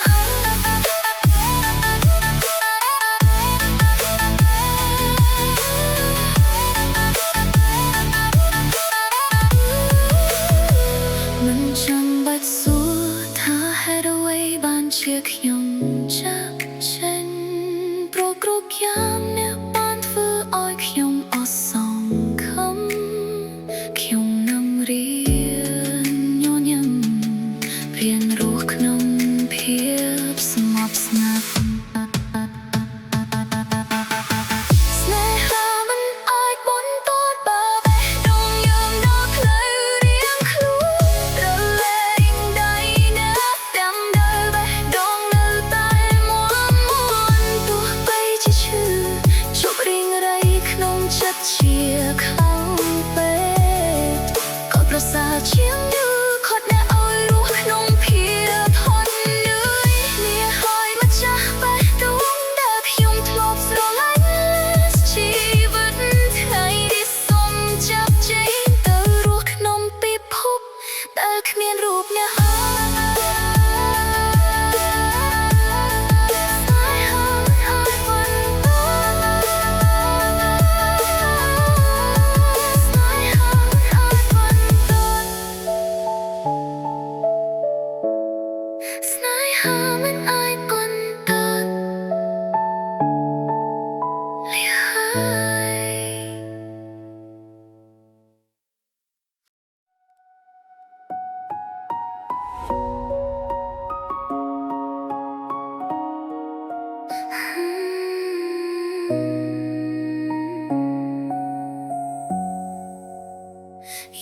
មិនចាំបាច់សួរថាហេតុអ្វីបានជាខ្ញុំចាក់ចេញព្រោះគ្រប់យ៉ាងអ្នកបានធ្វើឲ្យខ្ញុំអស់សង្ឃឹមខ្ញុំនឹងរៀនញញឹមរៀនរស់ក្នុងភាពស្ងប់ស្ងាត់ស្នេហាមិនអាចបន្តបើបេះដូងយើងដល់ផ្លូវរៀងខ្លួនរលែងដៃអ្នកទាំងដែលបេះដូងនៅតែមួនទោះបីជាឈឺជប់រីងរៃក្នុងចិត្តជាខ្លាំងពេកក៏ប្រសើរជាងយូរគាត់អ្នកឲ្យរស់ក្នុងភាពហត់នឿយលាហើយម្ចាស់បេះដូងដែលខ្ញុំធ្លាប់ស្រឡាញ់ជីវិតថ្ងៃនេះសូមចាប់ចេញទៅរស់ក្នុងពិភពដែលគ្មានរូបអ្នកស្នេហាមិនអាចបន្តលាហើយ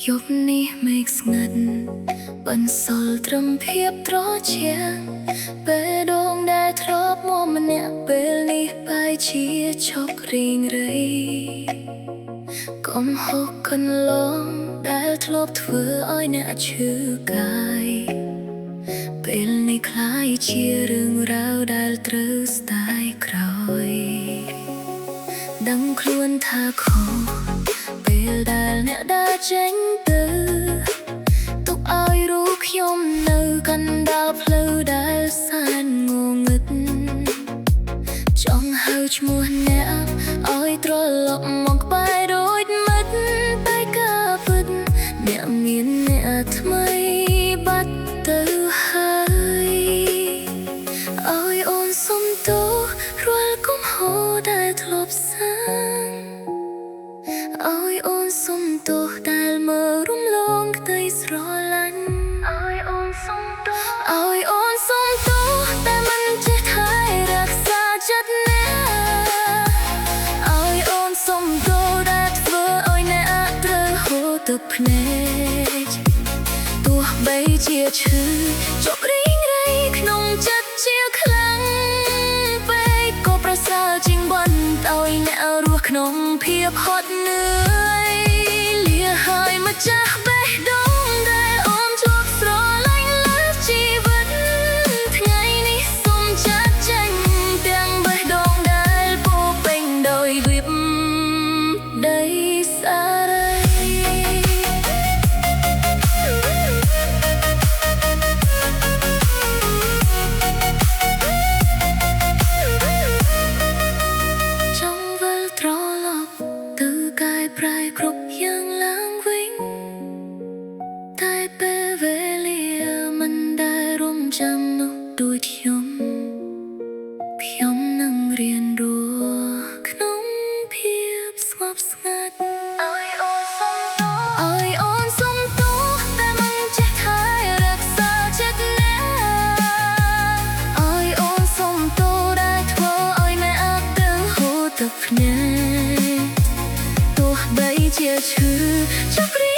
យប់នេះមេឃស្ងាត់បន្សល់ត្រឹមភាពត្រជាក់បេះដូងដែលធ្លាប់មកម្នាក់ពេលនេះបែរជាឈប់រីងរៃកំហុសកន្លងដែលធ្លាប់ធ្វើឲ្យអ្នកឈឺកាយពេលនេះคล้ายជារឿងរ៉ាវដែលត្រូវស្ដាយក្រោយដឹងខ្លួនថាខុសពេលដែលអ្នកដើរចេញទៅទុកឲ្យរូបខ្ញុំនៅកណ្ដាលផ្លូវដែលសែនងងឹតចង់ហៅឈ្មោះអ្នកឲ្យត្រឡប់មកក្បែរដូចមិត្តតែក៏ពិតអ្នកមានអ្នកថ្មីបាត់ទៅហើយឲ្យអូនសុំទោសរាល់កំហុសដែលធ្លាប់សាងឲ្យអូនសុំទោសដែលមើលរំលងក្តីស្រឡាញ់ឲ្យអូនសុំទោសឲ្យអូនសុំទោសតែមិនចេះថែរក្សាចិត្តអ្នកឲ្យអូនសុំទោសដែលធ្វើឲ្យអ្នកត្រូវហូរទឹកភ្នែកទោះបីជាឈឺជប់រីងរៃក្នុងចិត្តជាខ្លាំងពេកក៏ប្រសើរជាងបន្តឲ្យអ្នករស់ក្នុងភាពហត់នឿយលាហើយម្ចាស់បេះដូងដែលអូនធ្លាប់ស្រឡាញ់លើជីវិតថ្ងៃនេះសូមចាក់ចេញទាំងបេះដូងដែលពោពេញដោយវិបដីសារីចង់វិលត្រឡប់ទៅកាយប្រែគ្រប់យ៉ាងឡើងវិញតែពេលវេលាមិនដែលរំចាំនោះដូចខ្ញុំនឹងរៀនរស់ក្នុងភាពស្ងប់ស្ងាត់ឲ្យអូនសុំទោសឲ្យអូនសុំទោសតែមិនចេះថែរក្សាចិត្តអ្នកឲ្យអូនសុំទោសដែលធ្វើឲ្យអ្នកទាំងហូរទឹកភ្នែកទោះបីជាឈឺចាប់រី